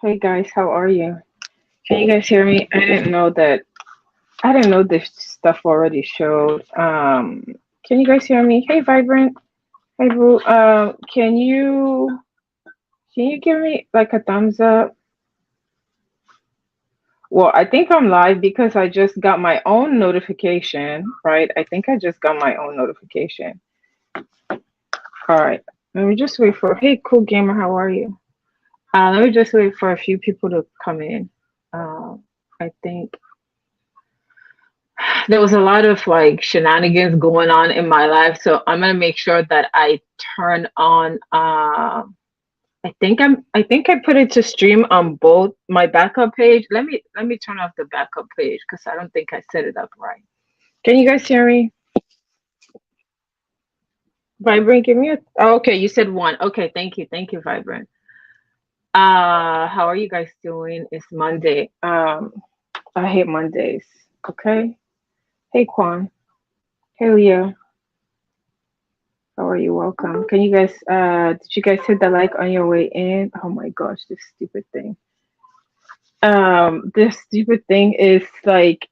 Hey guys, how are you? Can you guys hear me? I didn't know this stuff already showed. Can you guys hear me? Hey Vibrant. Hey Boo. Can you give me like a thumbs up? Well, I think I'm live because I just got my own notification, right? I think I just got my own notification. All right. Let me just wait for, hey, cool gamer, how are you? Let me just wait for a few people to come in. I think there was a lot of like shenanigans going on in my life, so I'm gonna make sure that I turn on. I think I put it to stream on both my backup page. Let me turn off the backup page because I don't think I set it up right. Can you guys hear me? Vibrant, give me a. Oh, okay, you said one. Okay, thank you, Vibrant. How are you guys doing? It's Monday. I hate Mondays. Okay. Hey Quan. Hey Leah. How are you? Welcome. Can you guys did you guys hit the like on your way in? Oh my gosh, this stupid thing. This stupid thing is like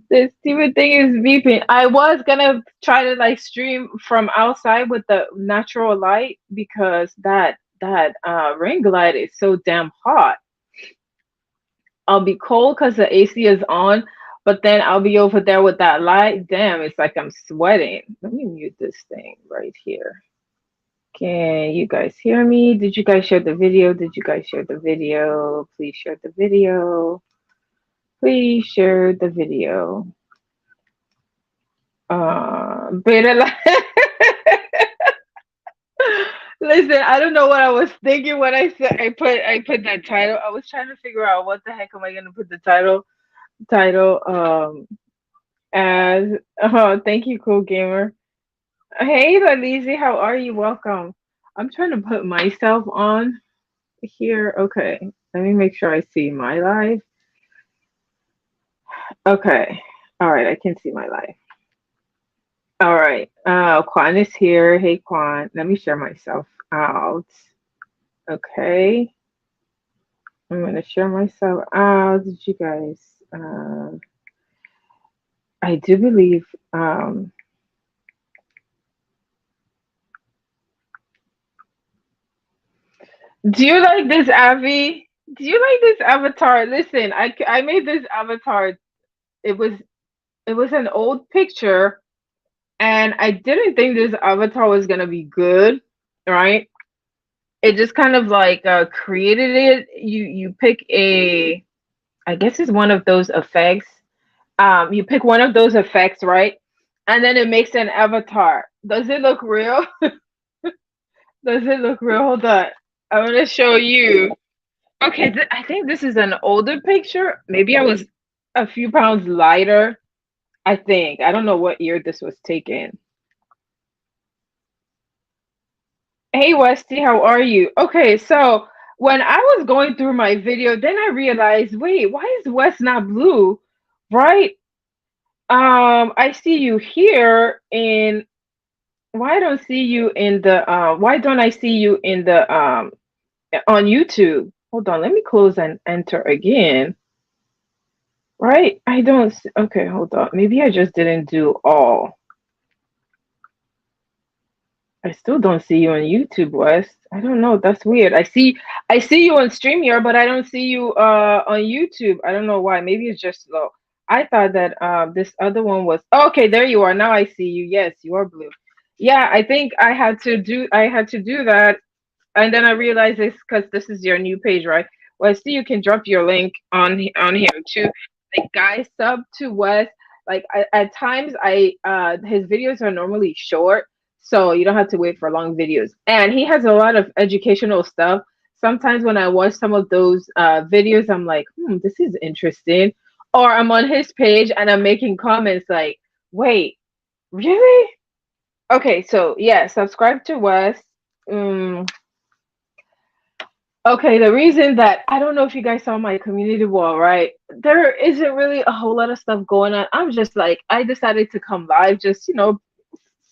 this stupid thing is beeping. I was gonna try to like stream from outside with the natural light because that ring light is so damn hot. I'll be cold because the AC is on, but then I'll be over there with that light. Damn, it's like I'm sweating. Let me mute this thing right here. Can you guys hear me? Did you guys share the video? Did you guys share the video? Please share the video. Please share the video. Beta Listen, I don't know what I was thinking when I said I put that title. I was trying to figure out what the heck am I gonna put the title as. Oh, thank you, cool gamer. Hey, Lalizi, how are you? Welcome. I'm trying to put myself on here. Okay, let me make sure I see my live. Okay, all right, I can see my live. All right, Quan is here. Hey, Quan, let me share myself out. Okay, I'm gonna share myself out. Did you guys? I do believe. Do you like this, Avi? Do you like this avatar? Listen, I made this avatar. It was it was an old picture, and I didn't think this avatar was gonna be good, right? It just kind of like created it. You pick a, I guess it's one of those effects. You pick one of those effects, right? And then it makes an avatar. Does it look real? Does it look real? Hold on. I'm gonna show you. Okay, I think this is an older picture. Maybe I was a few pounds lighter. I think. I don't know what year this was taken. Hey, Westy, how are you? Okay, so when I was going through my video, then I realized, wait, why is West not blue? Right? I see you here in, why don't I see you in the on YouTube? Hold on, let me close and enter again. Right? I don't okay, hold on. Maybe I just didn't do all. I still don't see you on YouTube, West. I don't know. That's weird. I see you on StreamYard, but I don't see you on YouTube. I don't know why. Maybe it's just slow. I thought that this other one was okay, there you are. Now I see you. Yes, you are blue. Yeah, I think I had to do that, and then I realized it's because this is your new page, right? Well, I see you can drop your link on here too. Like guys, sub to West. Like at times his videos are normally short, so you don't have to wait for long videos. And he has a lot of educational stuff. Sometimes when I watch some of those videos, I'm like, this is interesting. Or I'm on his page and I'm making comments like, wait, really? Okay, so yeah, subscribe to West. Mm, okay, the reason that I don't know if you guys saw my community wall, right? There isn't really a whole lot of stuff going on. I'm just like, I decided to come live just,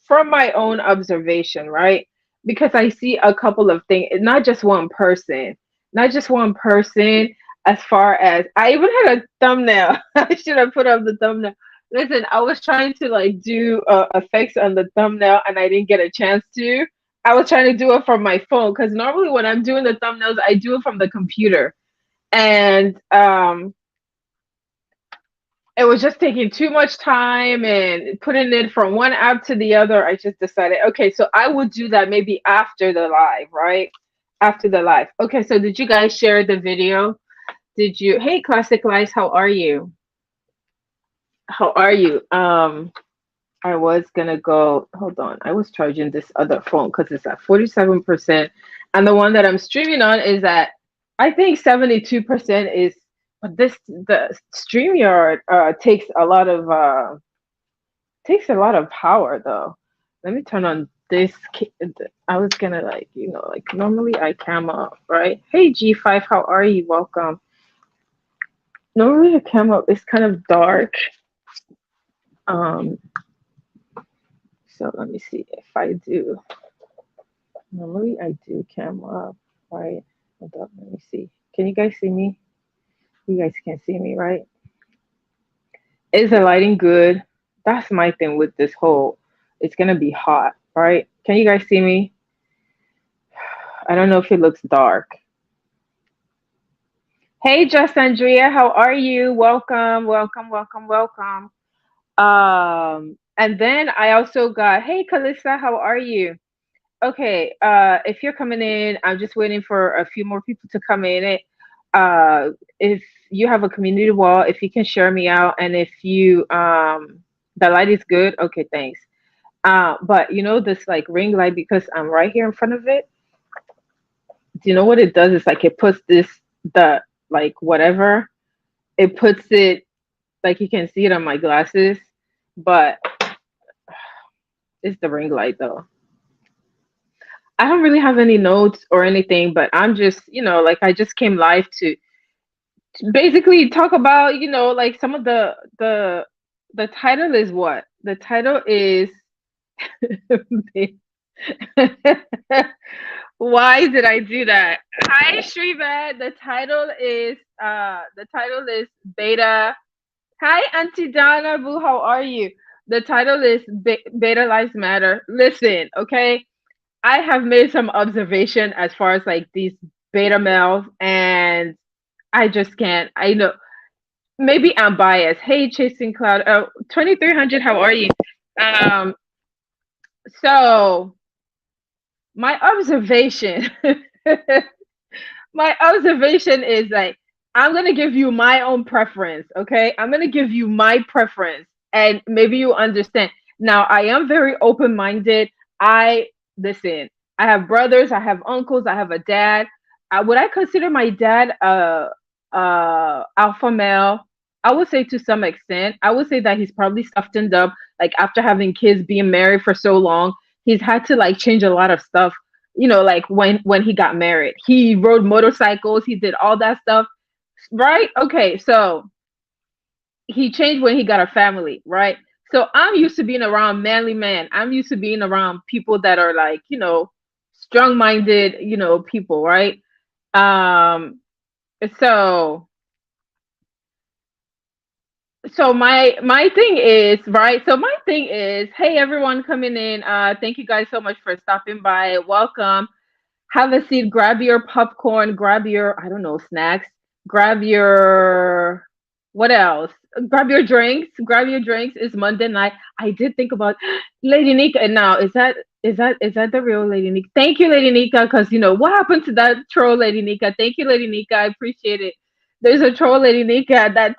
from my own observation, right? because I see a couple of things, not just one person, not just one person. As far as I even had a thumbnail, I should have put up the thumbnail. Listen, I was trying to like do effects on the thumbnail, and I didn't get a chance to. I was trying to do it from my phone because normally when I'm doing the thumbnails, I do it from the computer, and it was just taking too much time and putting it from one app to the other. I just decided, okay, so I would do that maybe after the live, right? After the live. Okay, so did you guys share the video? Did you? Hey, Classic Lights, how are you? How are you? I was gonna go. Hold on, I was charging this other phone because it's at 47%, and the one that I'm streaming on is at, I think 72% is. But the StreamYard takes a lot of power though. Let me turn on this. I was gonna like like normally I cam up, right? Hey G5, how are you? Welcome. Normally the cam up is kind of dark. Um, so let me see if I do. Normally I do cam up, right? Hold up, let me see. Can you guys see me? You guys can see me, right? Is the lighting good? That's my thing with this whole. It's gonna be hot, right? Can you guys see me? I don't know if it looks dark. Hey, Just Andrea, how are you? Welcome, welcome, welcome, welcome. And then I also got, hey, Kalissa, how are you? Okay, if you're coming in, I'm just waiting for a few more people to come in. If you have a community wall, if you can share me out, and if you the light is good, okay, thanks. But this like ring light, because I'm right here in front of it. Do you know what it does? It's like it puts the like whatever, it puts it, like you can see it on my glasses, but it's the ring light though. I don't really have any notes or anything, but I'm just, like I just came live to basically talk about, like some of the title is what? The title is why did I do that? Hi Shriva. The title is beta. Hi Auntie Donna Boo, how are you? The title is Beta Lives Matter. Listen, okay? I have made some observation as far as like these beta males, and I just can't. I know maybe I'm biased. Hey, Chasing Cloud, 2300, how are you? Um, so my observation, my observation is like I'm gonna give you my own preference. Okay, I'm gonna give you my preference, and maybe you understand. Now, I am very open minded. I listen. I have brothers. I have uncles. I have a dad. Would I consider my dad alpha male? I would say to some extent. I would say that he's probably softened up. Like after having kids, being married for so long, he's had to like change a lot of stuff. Like when he got married, he rode motorcycles. He did all that stuff, right? Okay, so he changed when he got a family, right? So I'm used to being around manly men. I'm used to being around people that are like, strong-minded, people, right? Um, so my thing is, right? So my thing is, hey everyone coming in, thank you guys so much for stopping by. Welcome. Have a seat, grab your popcorn, grab your, I don't know, snacks, grab your, what else? Grab your drinks, grab your drinks. It's Monday night. I did think about Lady Nika. And now, is that the real Lady Nika? Thank you, Lady Nika, because what happened to that troll, Lady Nika? Thank you, Lady Nika. I appreciate it. There's a troll Lady Nika that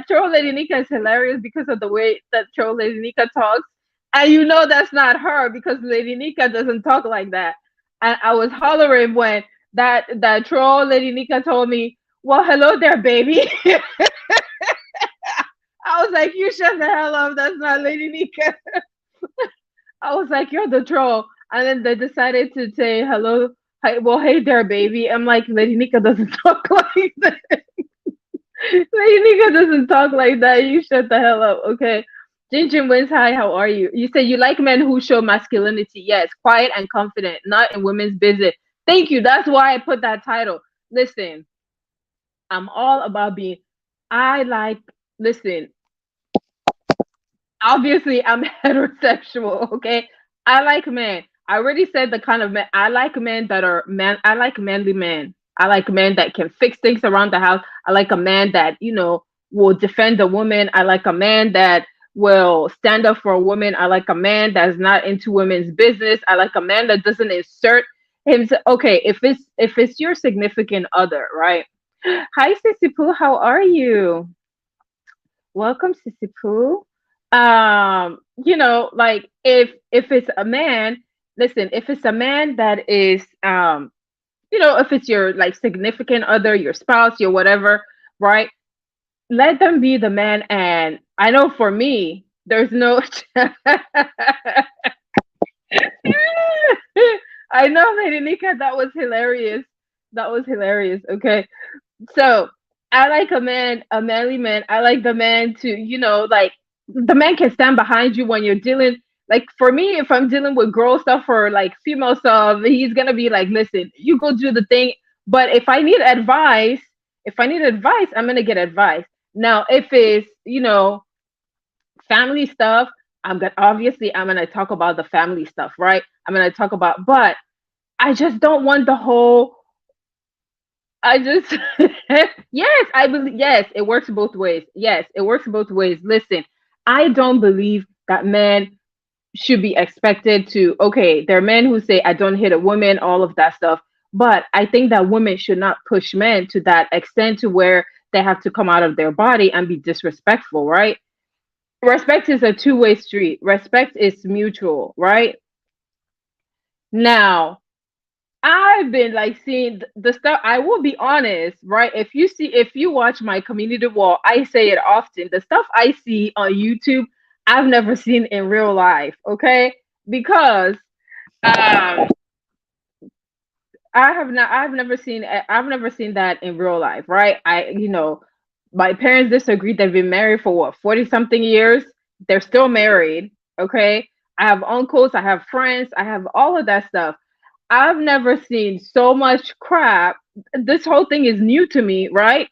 troll Lady Nika is hilarious because of the way that troll Lady Nika talks. And that's not her because Lady Nika doesn't talk like that. And I was hollering when that troll Lady Nika told me, "Well, hello there, baby." I was like, "You shut the hell up. That's not Lady Nika." I was like, "You're the troll." And then they decided to say hello. Hi, well, hey there, baby. I'm like, Lady Nika doesn't talk like that. Lady Nika doesn't talk like that. You shut the hell up, okay? Jinjin wins. Hi, how are you? You said you like men who show masculinity. Yes, quiet and confident, not in women's business. Thank you. That's why I put that title. Listen, I'm all about being. I like. Listen, obviously I'm heterosexual, okay? I like men. I already said the kind of men I like men that are men. I like manly men. I like men that can fix things around the house. I like a man that, will defend a woman. I like a man that will stand up for a woman. I like a man that's not into women's business. I like a man that doesn't insert himself. Okay, if it's your significant other, right? Hi Sissy Pooh, how are you? Welcome, Sissy Pooh. Like if it's a man, listen, if it's a man that is if it's your like significant other, your spouse, your whatever, right? Let them be the man. And I know for me, there's no I know, Lady Nika, that was hilarious. That was hilarious. Okay. So I like a manly man. I like the man to, like the man can stand behind you when you're dealing. Like for me, if I'm dealing with girl stuff or like female stuff, he's gonna be like, listen, you go do the thing. But if I need advice, I'm gonna get advice. Now, if it's, family stuff, I'm gonna talk about the family stuff, right? I'm gonna talk about, but I just don't want the whole I just yes, I believe yes, it works both ways. Yes, it works both ways. Listen, I don't believe that men should be expected to okay, there are men who say I don't hit a woman, all of that stuff. But I think that women should not push men to that extent to where they have to come out of their body and be disrespectful, right? Respect is a two-way street. Respect is mutual, right? Now, I've been like seeing the stuff. I will be honest, right? If you watch my community wall, I say it often. The stuff I see on YouTube, I've never seen in real life. Okay, because um, I've never seen that in real life, right? My parents disagreed. They've been married for what 40 something years. They're still married. Okay, I have uncles, I have friends, I have all of that stuff. I've never seen so much crap. This whole thing is new to me, right?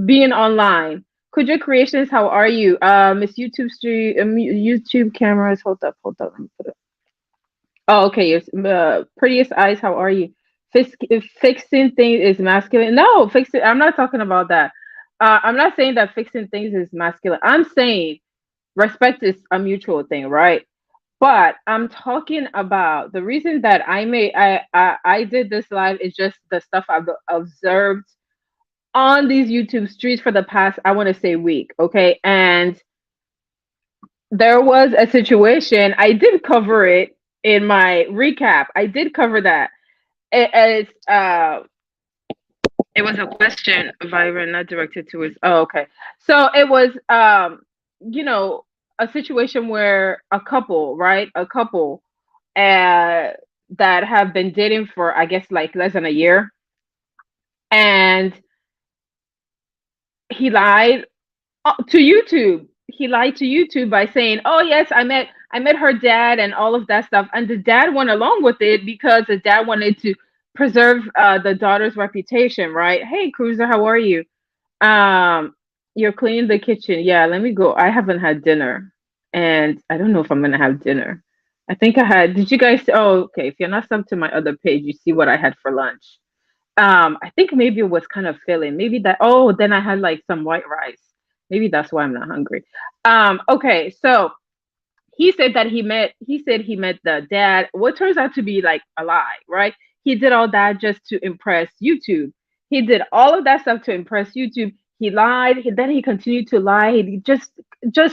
Being online. Kuja Creations, how are you? Miss YouTube Street, YouTube cameras. Hold up. Let me put it. Oh, okay. Yes. Prettiest eyes, how are you? Fixing things is masculine. No, fixing. I'm not talking about that. I'm not saying that fixing things is masculine. I'm saying respect is a mutual thing, right? But I'm talking about the reason that I did this live is just the stuff I've observed on these YouTube streets for the past, I want to say, week. Okay. And there was a situation, I did cover it in my recap. I did cover that. It was a question, Vibrant, not directed towards. Oh, okay. So it was, you know, a situation where a couple, right? A couple uh, that have been dating for, I guess, like less than a year. And he lied to YouTube. He lied to YouTube by saying, "Oh yes, I met her dad and all of that stuff." And the dad went along with it because the dad wanted to preserve the daughter's reputation, right? Hey, Cruiser, how are you? Um, you're cleaning the kitchen. Yeah, let me go. I haven't had dinner, and I don't know if I'm gonna have dinner. I think I had. Did you guys? Oh, okay. If you're not subbed to my other page, you see what I had for lunch. I think maybe it was kind of filling. Maybe that. Oh, then I had like some white rice. Maybe that's why I'm not hungry. Okay. So he said he met the dad, what turns out to be like a lie, right? He did all that just to impress YouTube. He did all of that stuff to impress YouTube. He lied. Then he continued to lie. He just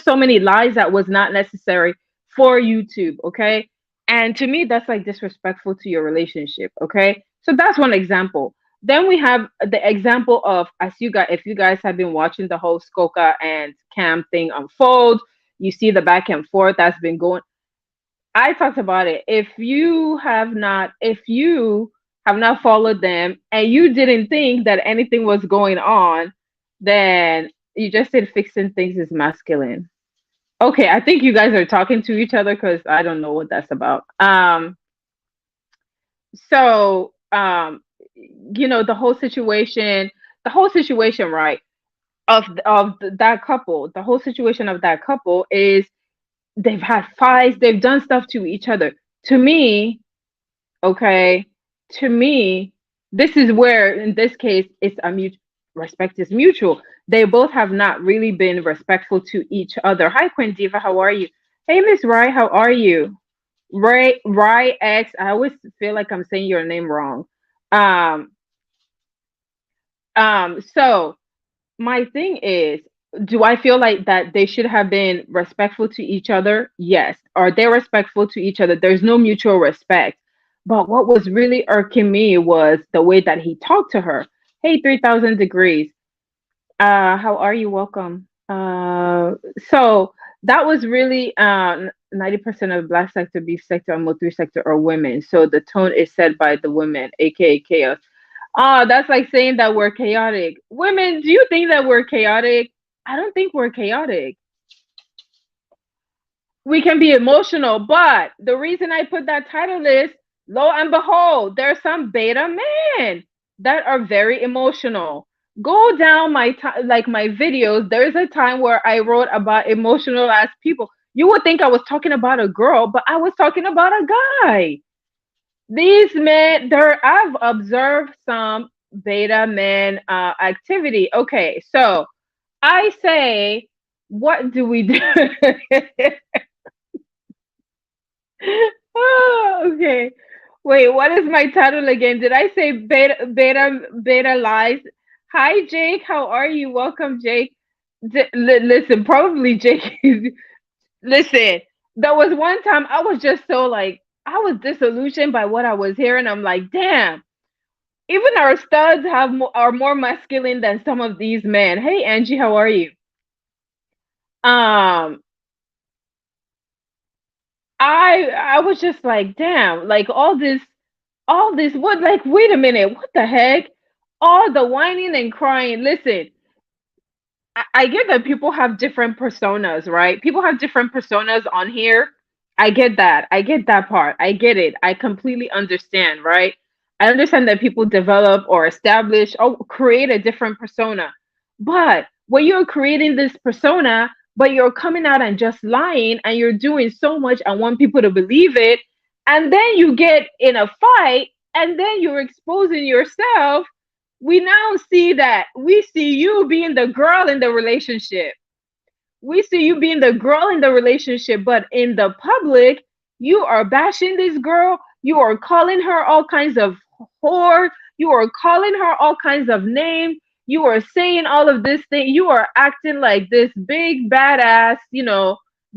so many lies that was not necessary for YouTube. Okay. And to me, that's like disrespectful to your relationship. Okay. So that's one example. Then we have the example of, as you guys, if you guys have been watching the whole Skoka and Cam thing unfold, you see the back and forth that's been going. I talked about it. If you have not followed them and you didn't think that anything was going on, then you just said fixing things is masculine. Okay, I think you guys are talking to each other because I don't know what that's about. So the whole situation, right? That couple, the whole situation of that couple is they've had fights, they've done stuff to each other. To me, okay, to me, this is where in this case it's a mutual respect is mutual. They both have not really been respectful to each other. Hi, Queen Diva, how are you? Hey, Miss Rai, how are you? Rai X. I always feel like I'm saying your name wrong. Um, so my thing is, do I feel like that they should have been respectful to each other? Yes. Are they respectful to each other? There's no mutual respect. But what was really irking me was the way that he talked to her. Hey, 3000 degrees. How are you? Welcome. So that was really 90% of black sector, beef sector, and Mo3 sector are women. So the tone is set by the women, aka chaos. Oh, that's like saying that we're chaotic. Women, do you think that we're chaotic? I don't think we're chaotic. We can be emotional, but the reason I put that title is lo and behold, there's some beta men that are very emotional. Go down like my videos. There's a time where I wrote about emotional ass people. You would think I was talking about a girl, but I was talking about a guy. These men, I've observed some beta men activity. Okay, so I say, what do we do? Oh, okay. Wait, what is my title again? Did I say beta lies? Hi, Jake. How are you? Welcome, Jake. Listen, probably Jake is. Listen, there was one time I was just so like I was disillusioned by what I was hearing. I'm like, damn. Even our studs are more masculine than some of these men. Hey, Angie, how are you? Um, I was just like, damn, like all this, what, like, wait a minute, what the heck? All the whining and crying. Listen, I get that people have different personas, right? People have different personas on here. I get that. I get that part. I get it. I completely understand, right? I understand that people develop or establish or create a different persona. But when you're creating this persona, but you're coming out and just lying and you're doing so much and want people to believe it, and then you get in a fight and then you're exposing yourself, we now see that we see you being the girl in the relationship. We see you being the girl in the relationship, but in the public, you are bashing this girl. You are calling her all kinds of whore. You are calling her all kinds of names. You are saying all of this thing. You are acting like this big badass,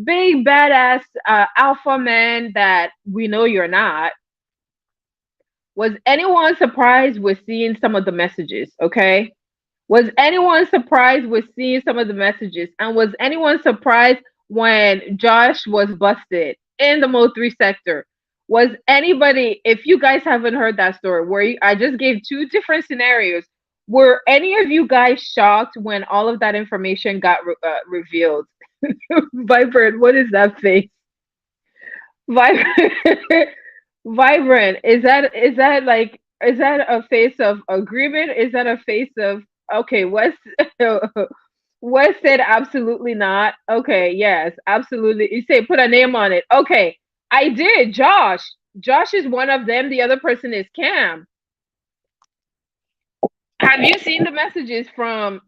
big badass alpha man that we know you're not. Was anyone surprised with seeing some of the messages? Okay. Was anyone surprised with seeing some of the messages? And was anyone surprised when Josh was busted in the Mo3 sector? Was anybody, if you guys haven't heard that story, I just gave two different scenarios, were any of you guys shocked when all of that information got revealed? Vibrant, what is that face? Vibrant, vibrant. Is that a face of agreement? Is that a face of okay? Wes said absolutely not. Okay, yes, absolutely. You say put a name on it. Okay, I did. Josh. Josh is one of them. The other person is Cam. Have you seen messages from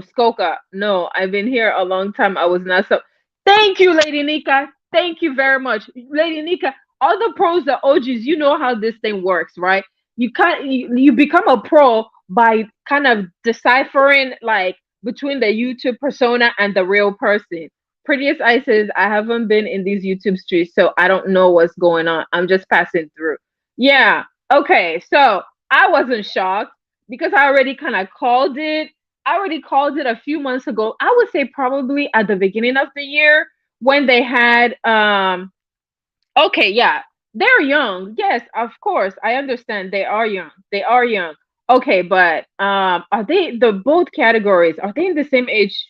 Skoka? No, I've been here a long time. I was not so thank you, Lady Nika. Thank you very much. Lady Nika, all the pros, the OGs, you know how this thing works, right? You become a pro by kind of deciphering like between the YouTube persona and the real person. Prettiest I says I haven't been in these YouTube streets, so I don't know what's going on. I'm just passing through. Yeah. Okay. So I wasn't shocked because I already kind of called it. I already called it a few months ago. I would say probably at the beginning of the year when they had okay, yeah. They're young. Yes, of course. I understand they are young. They are young. Okay, but are they the both categories? Are they in the same age?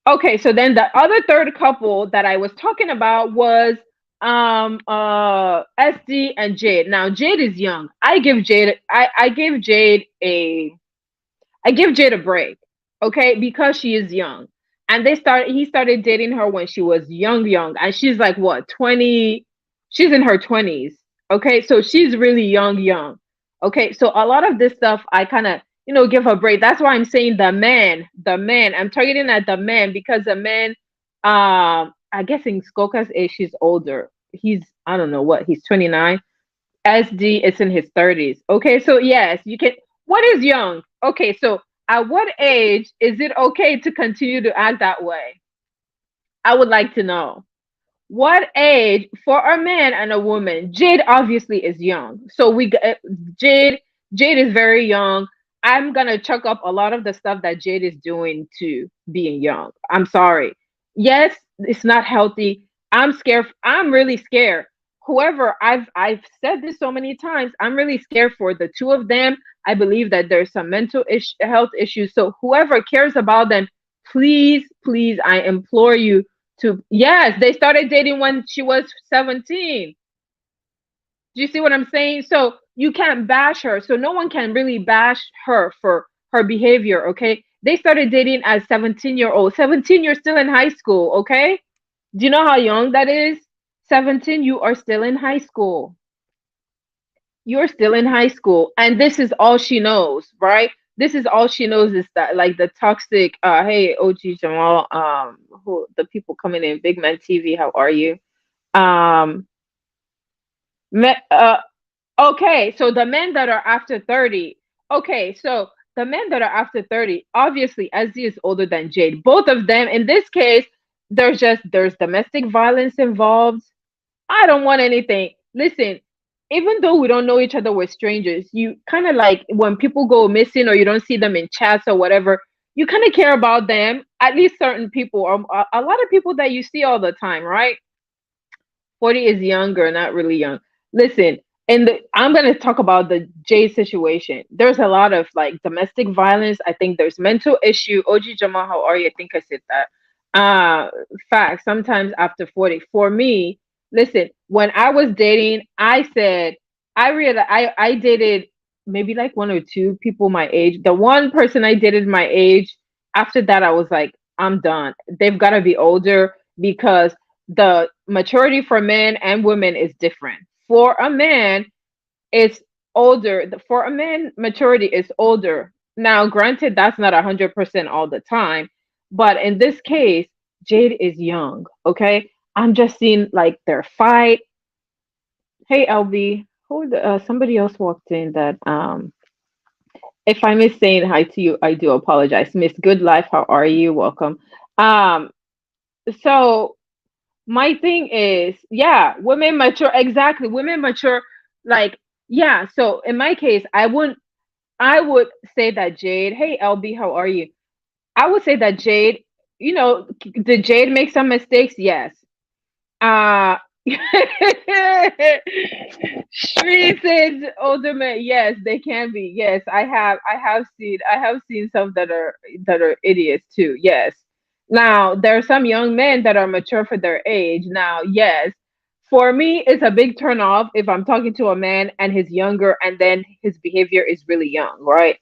Okay, so then the other third couple that I was talking about was SD and Jade. Now Jade is young. I give Jade a break, okay, because she is young. And he started dating her when she was young, and she's like what, 20, she's in her 20s. Okay, so she's really young. Okay, so a lot of this stuff I kind of, give her a break. That's why I'm saying the man. I'm targeting at the man because the man, I guess in Skoka's age, she's older. I don't know what, he's 29. SD is in his 30s. Okay, so yes, you can. What is young? Okay, so at what age is it okay to continue to act that way? I would like to know. What age for a man and a woman? Jade obviously is young. So Jade Jade is very young. I'm gonna chuck up a lot of the stuff that Jade is doing to being young. I'm sorry. Yes, it's not healthy. I'm scared. I'm really scared. Whoever, I've said this so many times. I'm really scared for the two of them. I believe that there's some health issues. So whoever cares about them, please, I implore you to, yes, they started dating when she was 17. Do you see what I'm saying? So you can't bash her. So no one can really bash her for her behavior, okay? They started dating as 17-year-old. 17, you're still in high school, okay? Do you know how young that is? 17, you are still in high school. You're still in high school. And this is all she knows, right? This is all she knows is that, like, the toxic, hey, OG Jamal, who the people coming in, Big Man TV, how are you? Um, me, okay, so the men that are after 30. Okay, so the men that are after 30, obviously Ezzy is older than Jade. Both of them, in this case, there's domestic violence involved. I don't want anything. Listen, even though we don't know each other, we're strangers. You kind of like when people go missing or you don't see them in chats or whatever, you kind of care about them, at least certain people, or a lot of people that you see all the time, right? 40 is younger, not really young. Listen, I'm going to talk about the Jay situation. There's a lot of like domestic violence. I think there's mental issue. OG Jamal, how are you? I think I said that. Uh, Fact, sometimes after 40. For me, listen, when I was dating, I said, I realized I dated maybe like one or two people my age. The one person I dated my age, after that, I was like, I'm done. They've got to be older because the maturity for men and women is different. For a man, it's older. For a man, maturity is older. Now, granted, that's not 100% all the time, but in this case, Jade is young. Okay, I'm just seeing like their fight. Hey, LB, somebody else walked in that if I miss saying hi to you, I do apologize. Miss Good Life, how are you? Welcome. Um, so my thing is, yeah, women mature, exactly, women mature, like, yeah. So in my case, I would say that Jade, hey LB, how are you? I would say that Jade, did Jade make some mistakes? Yes. uh Street says older men, yes, they can be. Yes, I have seen some that are idiots too. Yes. Now there are some young men that are mature for their age. Now, yes, for me, it's a big turn off if I'm talking to a man and he's younger and then his behavior is really young, right?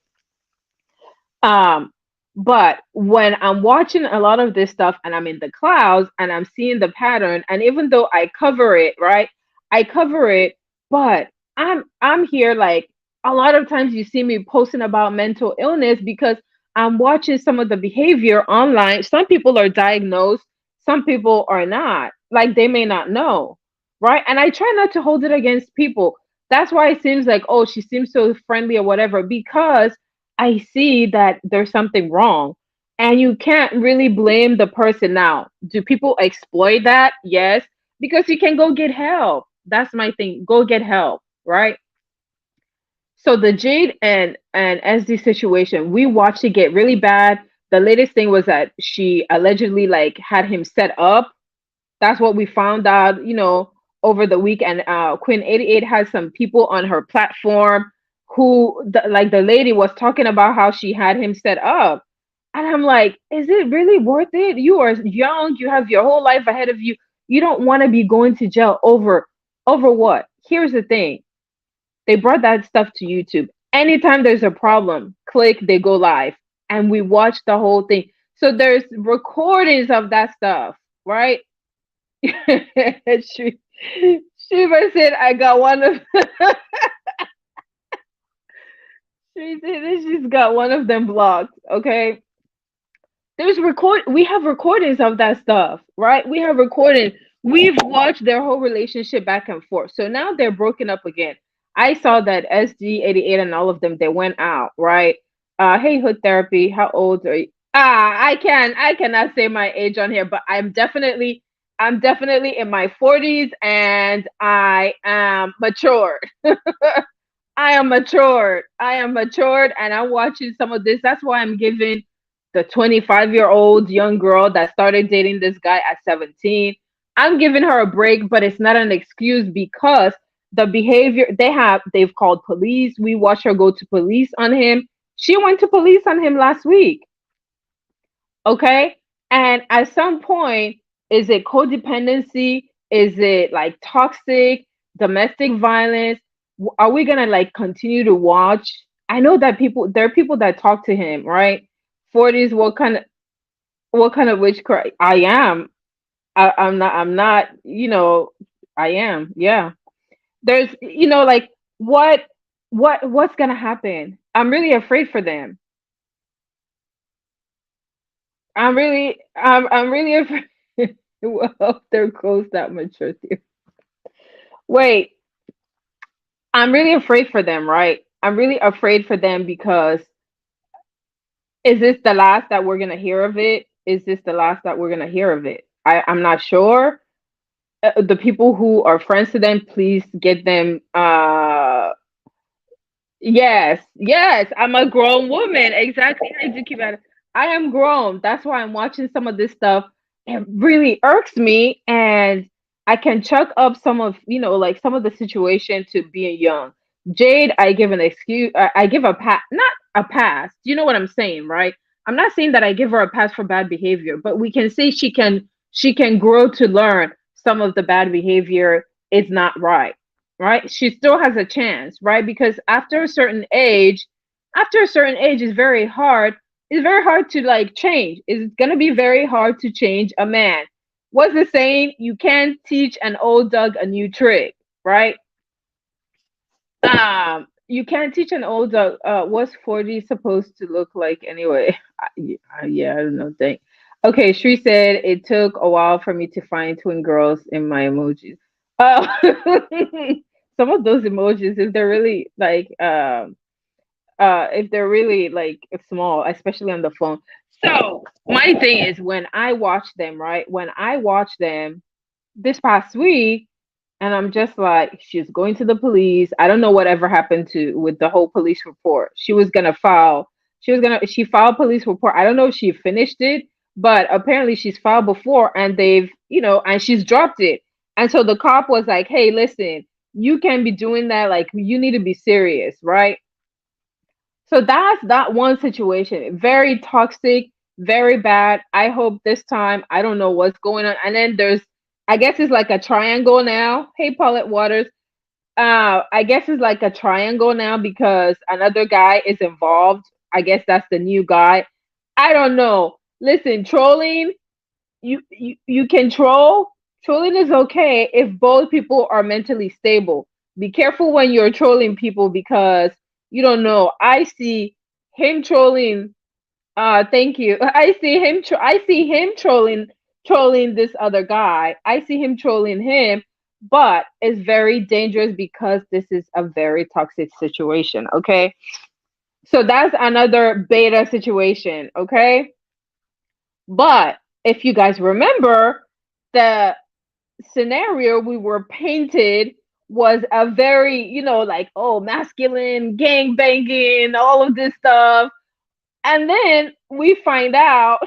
Um, but when I'm watching a lot of this stuff and I'm in the clouds and I'm seeing the pattern, and even though I cover it, right? I cover it, but I'm here like a lot of times you see me posting about mental illness because I'm watching some of the behavior online. Some people are diagnosed, some people are not. Like they may not know, right? And I try not to hold it against people. That's why it seems like, oh, she seems so friendly or whatever, because I see that there's something wrong. And you can't really blame the person now. Do people exploit that? Yes, because you can go get help. That's my thing. Go get help, right? So the Jade and SD situation, we watched it get really bad. The latest thing was that she allegedly like had him set up. That's what we found out, over the weekend. Queen 88 has some people on her platform who, like the lady was talking about how she had him set up. And I'm like, is it really worth it? You are young, you have your whole life ahead of you. You don't want to be going to jail over what? Here's the thing. They brought that stuff to YouTube. Anytime there's a problem, click, they go live. And we watch the whole thing. So there's recordings of that stuff, right? she, Shiva said, I got one of she said that she's got one of them blocked. Okay. We have recordings of that stuff, right? We have recordings. We've watched their whole relationship back and forth. So now they're broken up again. I saw that SG88 and all of them, they went out, right? Hey, Hood Therapy, how old are you? I cannot say my age on here, but I'm definitely in my 40s and I am matured. I am matured. I am matured and I'm watching some of this. That's why I'm giving the 25-year-old young girl that started dating this guy at 17. I'm giving her a break, but it's not an excuse because the behavior they've called police. We watched her go to police on him. She went to police on him last week. Okay? And at some point, is it codependency? Is it like toxic, domestic violence? Are we gonna like continue to watch? I know that there are people that talk to him, right? 40s, what kind of witchcraft? I am. I'm not, I am. Yeah. There's, like what's gonna happen? I'm really afraid for them. I'm really afraid. Well, there goes that maturity. Wait, I'm really afraid for them, right? I'm really afraid for them because is this the last that we're gonna hear of it? Is this the last that we're gonna hear of it? I'm not sure. The people who are friends to them, please get them. Yes, yes. I'm a grown woman. Exactly. I do keep at it. I am grown. That's why I'm watching some of this stuff. It really irks me, and I can chuck up some of like some of the situation to being young. Jade, I give an excuse. I give a pass, not a pass. You know what I'm saying, right? I'm not saying that I give her a pass for bad behavior, but we can say she can grow to learn some of the bad behavior is not right, right? She still has a chance, right? Because after a certain age, it's very hard to like change. It's gonna be very hard to change a man. What's the saying? You can't teach an old dog a new trick, right? You can't teach an old dog. What's 40 supposed to look like anyway? Yeah, I don't know. Think. Okay, Shri said it took a while for me to find twin girls in my emojis. Oh, some of those emojis, if they're really like small, especially on the phone. So my thing is when I watch them, right? When I watch them this past week, and I'm just like, she's going to the police. I don't know whatever happened to with the whole police report. She filed police report. I don't know if she finished it, but apparently she's filed before and and she's dropped it. And so the cop was like, hey, listen, you can't be doing that. Like, you need to be serious, right? So that's that one situation. Very toxic, very bad. I hope this time I don't know what's going on. And then I guess it's like a triangle now. Hey, Paulette Waters. I guess it's like a triangle now because another guy is involved. I guess that's the new guy. I don't know. Listen, trolling, you can troll. Trolling is okay if both people are mentally stable. Be careful when you're trolling people because you don't know. I see him trolling. Thank you. I see him trolling this other guy. I see him trolling him, but it's very dangerous because this is a very toxic situation. Okay, so that's another beta situation. Okay, but if you guys remember, the scenario we were painted was a very, like, oh, masculine, gang banging, all of this stuff. And then we find out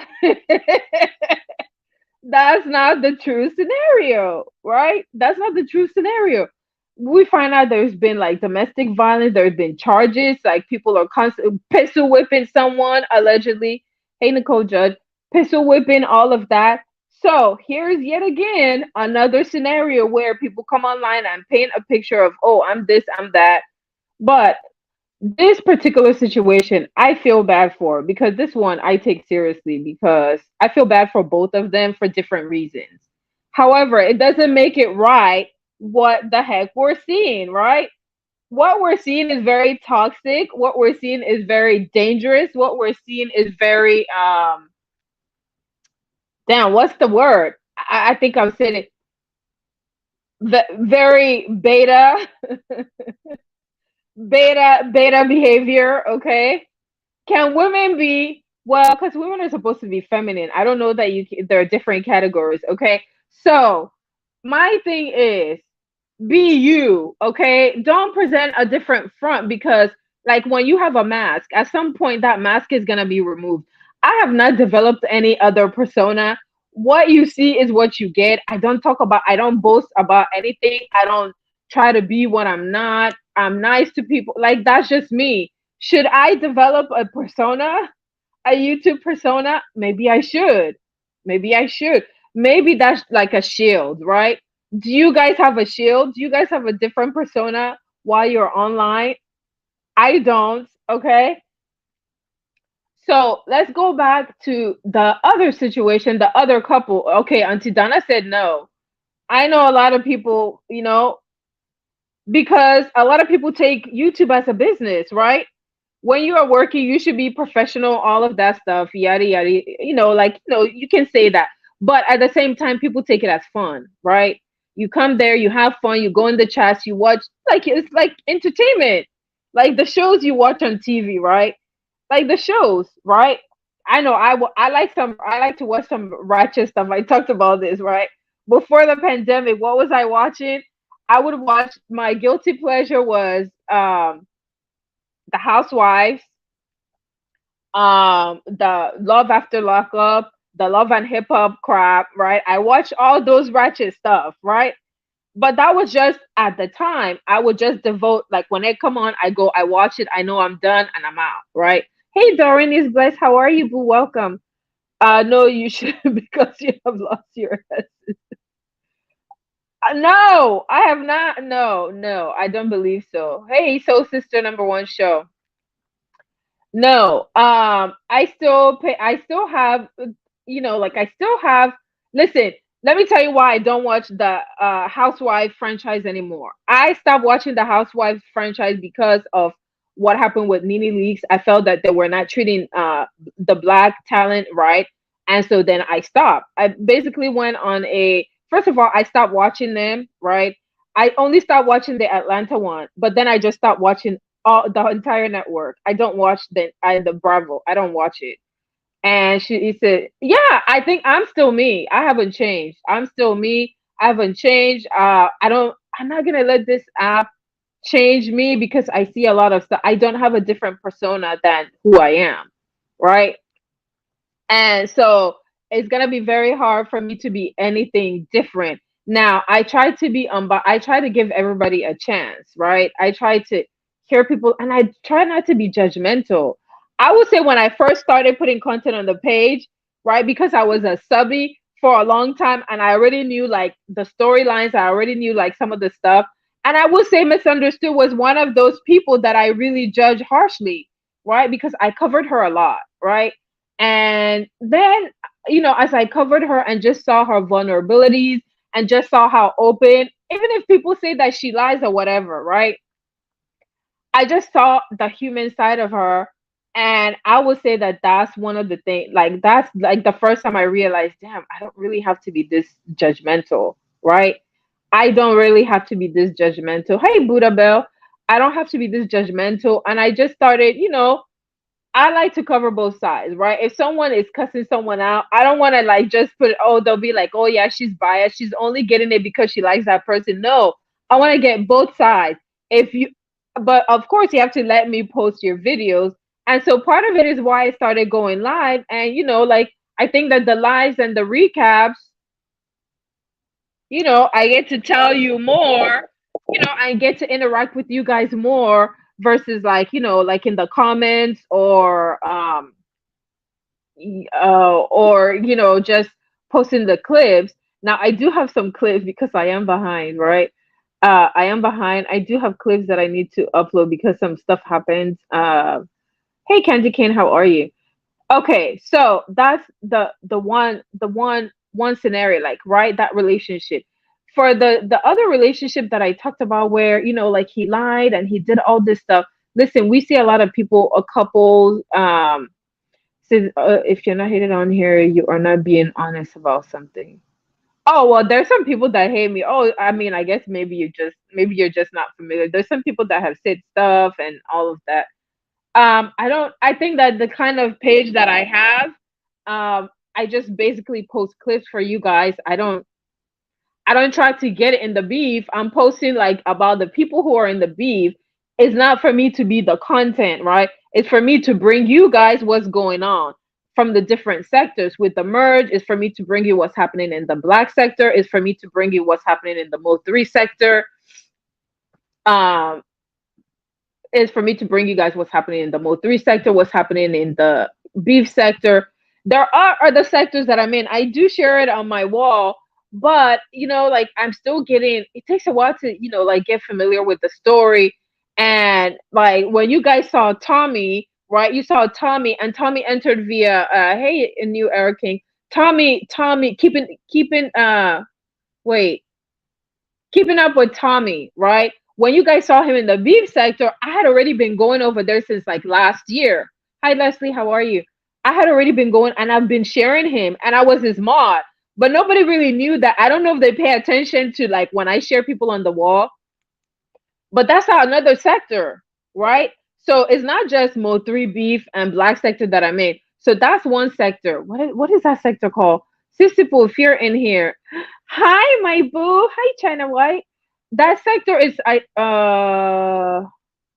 that's not the true scenario, right? That's not the true scenario. We find out there's been like domestic violence, there's been charges, like people are constantly pistol whipping someone allegedly. Hey, Nicole Judge, pistol whipping, all of that. So here's yet again another scenario where people come online and paint a picture of, oh, I'm this, I'm that. But this particular situation, I feel bad for, because this one I take seriously, because I feel bad for both of them for different reasons. However, it doesn't make it right what the heck we're seeing, right? What we're seeing is very toxic. What we're seeing is very dangerous. What we're seeing is very damn, what's the word? I think I'm saying it, very beta, beta behavior. Okay, can women be, well? Because women are supposed to be feminine. I don't know that there are different categories. Okay, so my thing is, be you, okay? Don't present a different front, because like when you have a mask, at some point that mask is going to be removed. I have not developed any other persona. What you see is what you get. I don't boast about anything. I don't try to be what I'm not. I'm nice to people. Like, that's just me. Should I develop a persona, a YouTube persona? Maybe I should. Maybe I should. Maybe that's like a shield, right? Do you guys have a shield? Do you guys have a different persona while you're online? I don't. Okay. So let's go back to the other situation, the other couple. Okay, Auntie Donna said no. I know a lot of people, because a lot of people take YouTube as a business, right? When you are working, you should be professional, all of that stuff, yada yada. You can say that, but at the same time, people take it as fun, right? You come there, you have fun, you go in the chats, you watch, like it's like entertainment, like the shows you watch on TV, right? Like the shows, right? I know I like to watch some ratchet stuff. I talked about this, right? Before the pandemic, what was I watching? I would watch, my guilty pleasure was the Housewives, the Love After Lockup, the Love and Hip Hop crap, right? I watched all those ratchet stuff, right? But that was just at the time. I would just devote, like when they come on, I watch it, I know I'm done and I'm out, right? Hey Doreen is blessed. How are you, boo? Welcome. No, you should because you have lost your head. No, I have not. No, no, I don't believe so. Hey, Soul Sister number one show. No, I still pay. I still have, like I still have. Listen, let me tell you why I don't watch the Housewife franchise anymore. I stopped watching the Housewives franchise because of what happened with Nene Leakes. I felt that they were not treating the black talent right, and so then I stopped. I basically went on a. First of all, I stopped watching them. Right, I only stopped watching the Atlanta one, but then I just stopped watching all the entire network. I don't watch the Bravo. I don't watch it. And he said, "Yeah, I think I'm still me. I haven't changed. I'm still me. I haven't changed. I don't. I'm not gonna let this app change me because I see a lot of stuff. I don't have a different persona than who I am, right? And so it's gonna be very hard for me to be anything different. Now, I try to give everybody a chance, right? I try to hear people and I try not to be judgmental. I would say when I first started putting content on the page, right, because I was a subby for a long time and I already knew like the storylines, I already knew like some of the stuff. And I would say Misunderstood was one of those people that I really judge harshly, right? Because I covered her a lot, right? And then, as I covered her and just saw her vulnerabilities and just saw how open, even if people say that she lies or whatever, right? I just saw the human side of her. And I would say that that's one of the things, like, that's like the first time I realized, damn, I don't really have to be this judgmental, right? I don't really have to be this judgmental. Hey, Buddha Bell, I don't have to be this judgmental. And I just started, I like to cover both sides, right? If someone is cussing someone out, I don't want to like just put, oh, they'll be like, oh, yeah, she's biased. She's only getting it because she likes that person. No, I want to get both sides. But of course, you have to let me post your videos. And so part of it is why I started going live. And, like, I think that the lives and the recaps, I get to tell you more, I get to interact with you guys more versus like, like in the comments or or just posting the clips. Now I do have some clips because I am behind, right? I am behind. I do have clips that I need to upload because some stuff happened. Hey Candy Cane, how are you? Okay, so that's the one scenario, like, right, that relationship. For the other relationship that I talked about, where like he lied and he did all this stuff. Listen, we see a lot of people, a couple, says, if you're not hated on here, you are not being honest about something. Oh well, there's some people that hate me. Oh, I mean, I guess maybe you're just not familiar. There's some people that have said stuff and all of that. I think that the kind of page that I have, I just basically post clips for you guys. I don't try to get in the beef. I'm posting like about the people who are in the beef. It's not for me to be the content, right? It's for me to bring you guys what's going on from the different sectors. With the merge, it's for me to bring you what's happening in the black sector. It's for me to bring you what's happening in the Mo3 sector. Um, is for me to bring you guys what's happening in the Mo3 sector, what's happening in the beef sector. There are other sectors that I'm in. I do share it on my wall, but like, I'm still getting, it takes a while to, like, get familiar with the story. And like, when you guys saw Tommy, right? You saw Tommy, and Tommy entered via hey, a new Era King. Tommy keeping wait, keeping up with Tommy, right? When you guys saw him in the beef sector, I had already been going over there since like last year. Hi Leslie, how are you? I had already been going, and I've been sharing him, and I was his mod. But nobody really knew that. I don't know if they pay attention to, like, when I share people on the wall, but that's another sector, right? So it's not just Mo3 beef and black sector that I'm in. So that's one sector. What is that sector called? Sisipo, if you're in here. Hi, my boo. Hi, China White. That sector is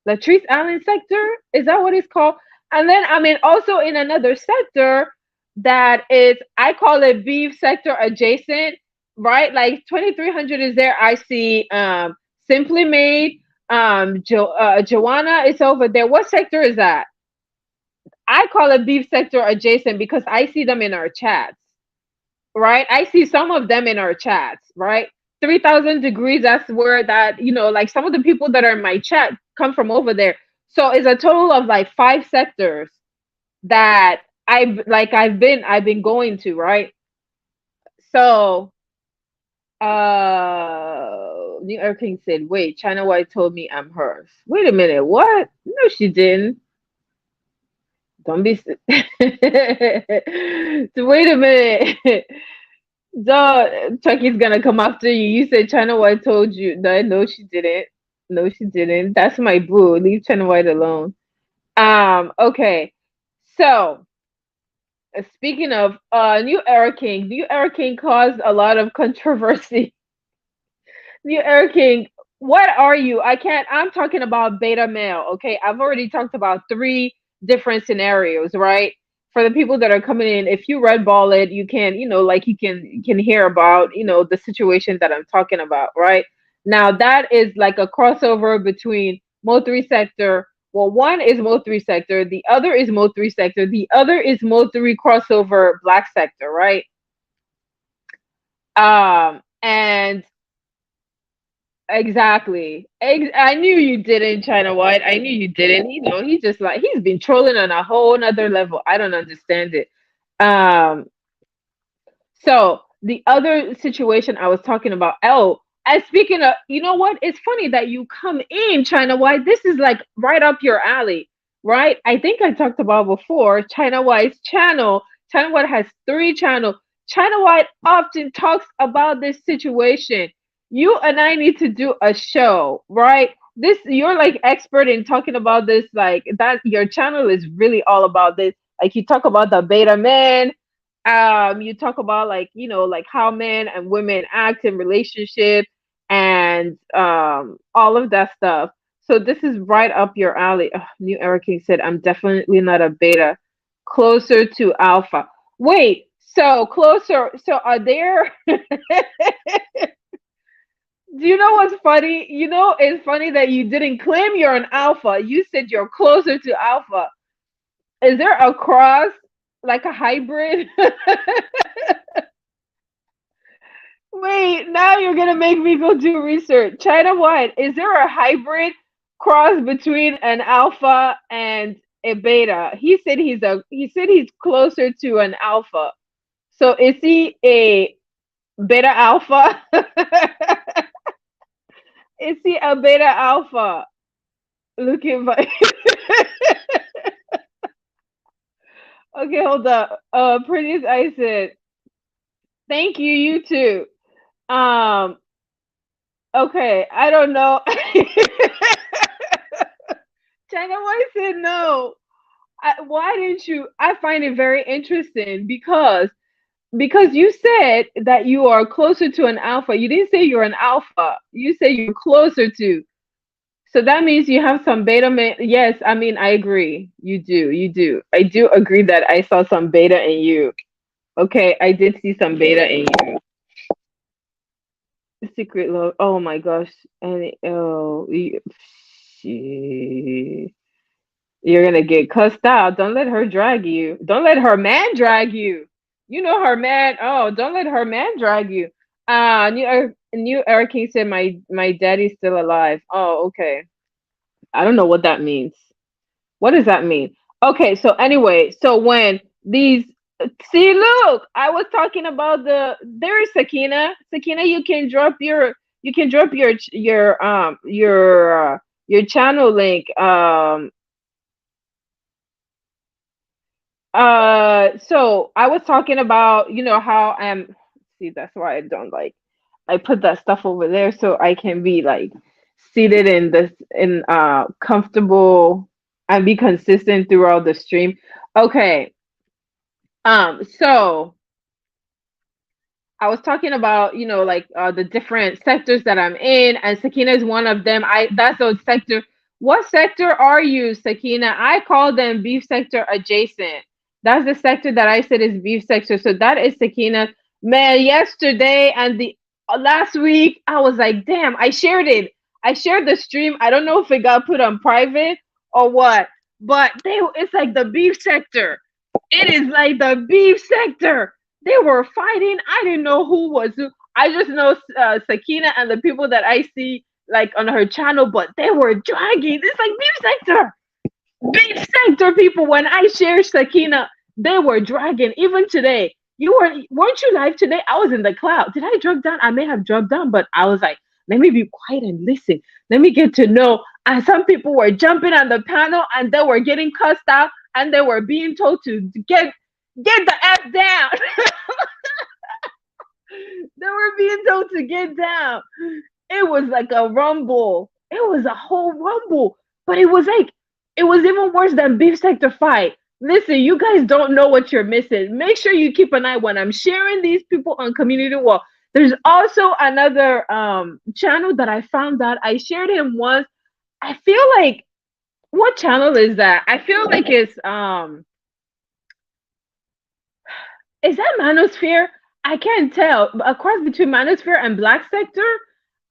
Latrice Allen sector. Is that what it's called? And then I'm in also in another sector that is, I call it beef sector adjacent, right? Like 2300 is there. I see Simply Made, Joanna is over there. What sector is that? I call it beef sector adjacent because I see them in our chats, right? I see some of them in our chats, right? 3000 degrees, that's where that, like, some of the people that are in my chat come from over there. So it's a total of like 5 sectors that I've been going to, right? So New York King said, wait, China White told me I'm hers. Wait a minute, what? No, she didn't. Don't be so wait a minute. Chucky's gonna come after you. You said China White told you. No, she didn't. No, she didn't. That's my boo. Leave China White alone. Okay. So speaking of New Era King caused a lot of controversy. New Era King, what are you? I'm talking about beta male, okay? I've already talked about 3 different scenarios, right? For the people that are coming in, if you red ball it, you can, like, you can hear about, the situation that I'm talking about, right? Now that is like a crossover between Mo3 sector. Well, one is Mo3 sector, the other is Mo3 sector, the other is Mo3 crossover black sector, right? And exactly. I knew you didn't, China White. I knew you didn't. He just, like, he's been trolling on a whole nother level. I don't understand it. Um, so the other situation I was talking about, and speaking of, you know what? It's funny that you come in, China White. This is like right up your alley, right? I think I talked about before China White's channel. China White has 3 channels. China White often talks about this situation. You and I need to do a show, right? This, you're like expert in talking about this, like, that your channel is really all about this. Like, you talk about the beta man, you talk about, like, like how men and women act in relationships, and all of that stuff. So this is right up your alley. Ugh, New Era King said, I'm definitely not a beta, closer to alpha. Wait, so closer, so are there do you know what's funny? It's funny that you didn't claim you're an alpha. You said you're closer to alpha. Is there a cross? like a hybrid. Wait, now you're gonna make me go do research. China what? Is there a hybrid cross between an alpha and a beta? He said he's closer to an alpha. So is he a beta alpha? Is he a beta alpha? Looking like okay, hold up. Pretty I said, thank you, you too. Um, okay, I don't know. China White said no. Why didn't you? I find it very interesting because you said that you are closer to an alpha. You didn't say you're an alpha. You say you're closer to. So that means you have some beta. Yes, I mean I agree. You do. You do. I do agree that I saw some beta in you. Okay, I did see some beta in you. Secret love. Oh my gosh. And she, you're gonna get cussed out. Don't let her drag you. Don't let her man drag you. You know her man. Oh, don't let her man drag you. New Hurricane said my daddy's still alive. Oh, okay. I don't know what that means. What does that mean? Okay, so anyway, so when these see, look, I was talking about there is Sakina. Sakina, you can drop your channel link. So I was talking about, how I'm see, that's why I don't like I put that stuff over there so I can be like seated in this in comfortable and be consistent throughout the stream. Okay. So I was talking about, like the different sectors that I'm in, and Sakina is one of them. That's a sector. What sector are you, Sakina? I call them beef sector adjacent. That's the sector that I said is beef sector. So that is Sakina. Man, yesterday and the last week, I was like, damn, I shared it. I shared the stream. I don't know if it got put on private or what, but it's like the beef sector. It is like the beef sector. They were fighting. I didn't know who was who. I just know Sakina and the people that I see like on her channel, but they were dragging. It's like beef sector people. When I shared Sakina, they were dragging. Even today, weren't you live today? I was in the cloud. Did I drop down? I may have dropped down, but I was like, let me be quiet and listen. Let me get to know. And some people were jumping on the panel and they were getting cussed out and they were being told to get the F down. They were being told to get down. It was like a rumble. It was a whole rumble. But it was even worse than Beef Sector Fight. Listen, you guys don't know what you're missing. Make sure you keep an eye when I'm sharing these people on Community Wall. There's also another channel that I found out. I shared him once. I feel like what channel is that? I feel like it's is that Manosphere? I can't tell. A cross between Manosphere and Black Sector?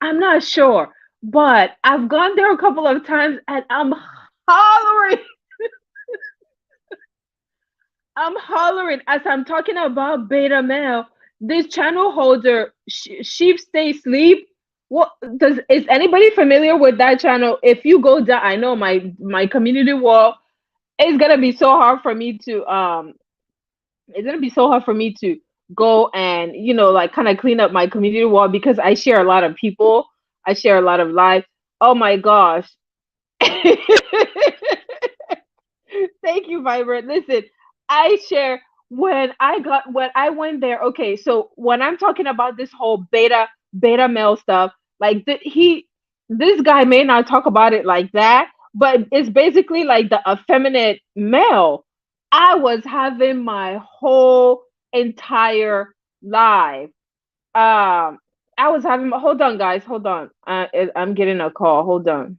I'm not sure. But I've gone there a couple of times and I'm hollering. I'm hollering as I'm talking about beta male. This channel holder, Sheep Stay Sleep. What is anybody familiar with that channel? If you go down, I know my community wall. It's gonna be so hard for me to it's gonna be so hard for me to go and like kind of clean up my community wall because I share a lot of people. I share a lot of life. Oh my gosh. Thank you, Vibrant. Listen, I share when I went there. Okay, so when I'm talking about this whole beta male stuff, like this guy may not talk about it like that, but it's basically like the effeminate male. I was having my whole entire life. I was having. Hold on, guys. Hold on. I'm getting a call. Hold on.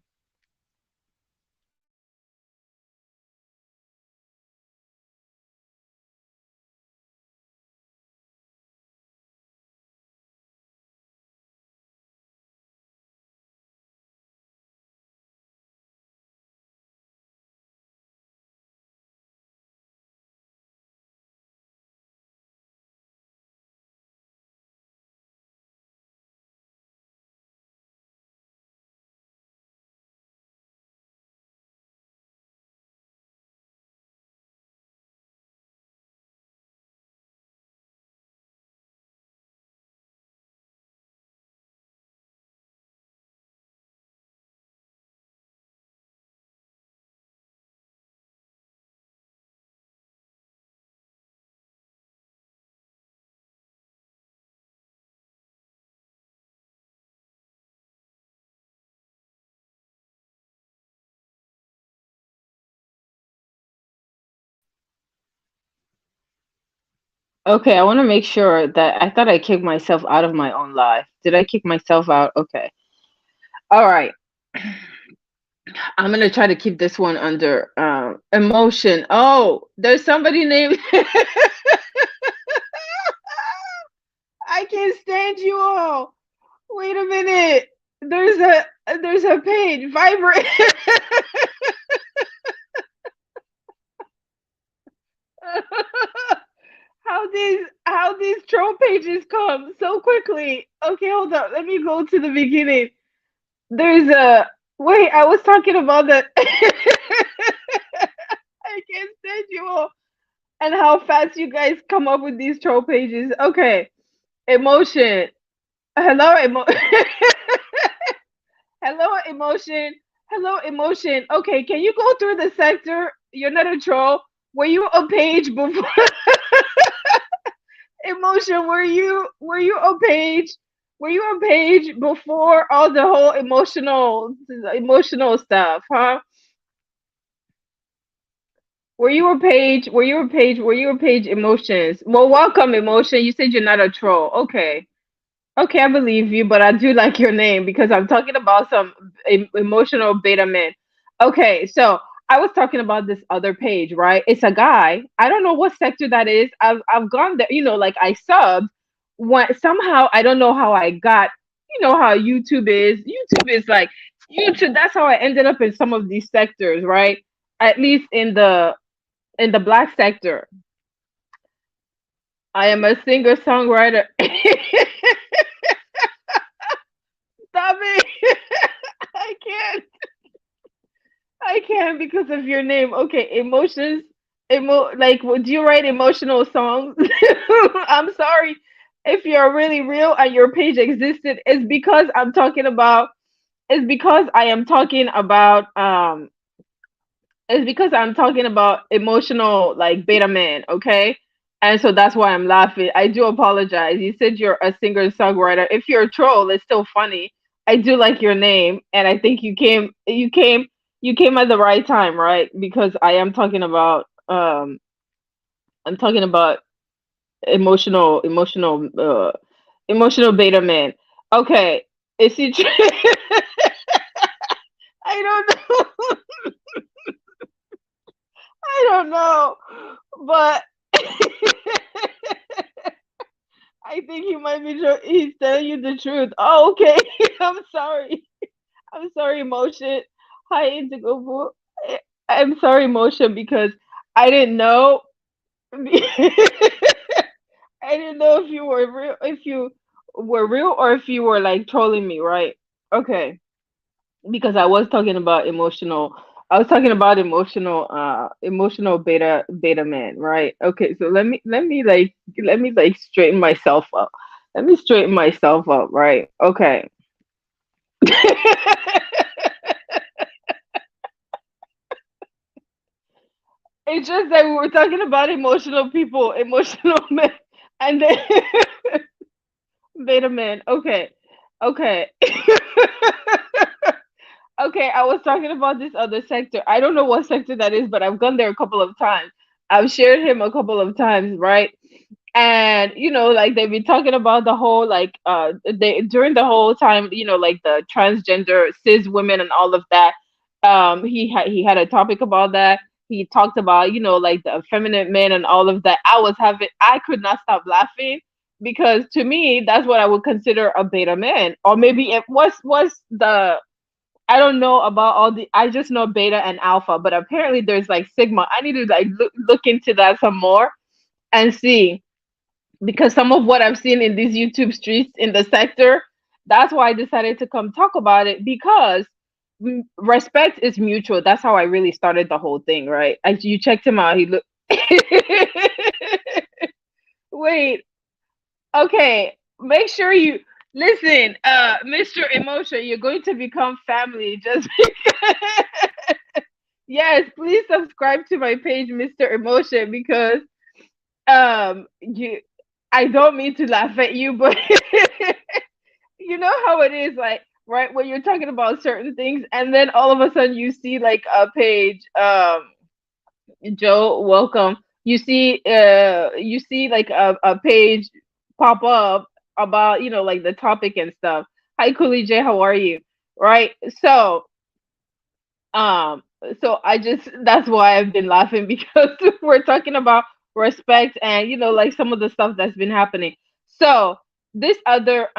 Okay, I want to make sure that I thought I kicked myself out of my own life. Did I kick myself out? Okay. All right. I'm gonna try to keep this one under emotion. Oh, there's somebody named I can't stand you all. Wait a minute. There's a page. Vibrate. how these troll pages come so quickly. Okay, hold up. Let me go to the beginning. There's a wait, I was talking about that. I can't stand you all. And how fast you guys come up with these troll pages. Okay. Emotion. Hello, hello, emotion. Hello, emotion. Okay, can you go through the sector? You're not a troll. Were you a page before emotion? Were you a page? Were you a page before all the whole emotional stuff, huh? Were you a page? Were you a page? Were you a page emotions? Well, welcome, emotion. You said you're not a troll. Okay. Okay, I believe you, but I do like your name because I'm talking about some emotional beta men. Okay, so I was talking about this other page, right? It's a guy. I don't know what sector that is. I've gone there, like I subbed. What somehow I don't know how I got. You know how YouTube is. YouTube is like YouTube. That's how I ended up in some of these sectors, right? At least in the black sector. I am a singer songwriter. Stop it! I can't. I can't because of your name. Okay, emotions. Like, would you write emotional songs? I'm sorry. If you're really real and your page existed, it's because I'm talking about. It's because I am talking about. It's because I'm talking about emotional, like beta man. Okay, and so that's why I'm laughing. I do apologize. You said you're a singer songwriter. If you're a troll, it's still funny. I do like your name, and I think you came at the right time, right? Because I'm talking about emotional, emotional beta man. Okay, is he? I don't know. I don't know, but I think he might be. He's telling you the truth. Oh, okay. I'm sorry. I'm sorry, emotion. Hi, Indigo Boo. I'm sorry, emotion, because I didn't know. I didn't know if you were real, or if you were like trolling me, right? Okay, because I was talking about emotional. I was talking about emotional beta man, right? Okay, so let me straighten myself up. Let me straighten myself up, right? Okay. It's just that we were talking about emotional people, emotional men, and then beta man. Okay, okay. Okay, I was talking about this other sector. I don't know what sector that is, but I've gone there a couple of times. I've shared him a couple of times, right? And like they've been talking about the whole like they during the whole time, like the transgender cis women and all of that. He had a topic about that. He talked about like the effeminate men and all of that. I could not stop laughing because to me that's what I would consider a beta man, or maybe it was the I don't know about all the. I just know beta and alpha, but apparently there's like sigma. I need to like look into that some more and see, because some of what I've seen in these YouTube streets in the sector, that's why I decided to come talk about it, because respect is mutual. That's how I really started the whole thing, right? As you checked him out, he looked. Wait, okay. Make sure you listen, Mr. Emotion. You're going to become family. Just yes, please subscribe to my page, Mr. Emotion, because you. I don't mean to laugh at you, but you know how it is, like right when you're talking about certain things, and then all of a sudden you see like a page. Joe, welcome. you see like a page pop up about, you know, like the topic and stuff. Hi Cooley J, how are you? Right? Um, so I just, that's why I've been laughing because we're talking about respect and, you know, like some of the stuff that's been happening. So this other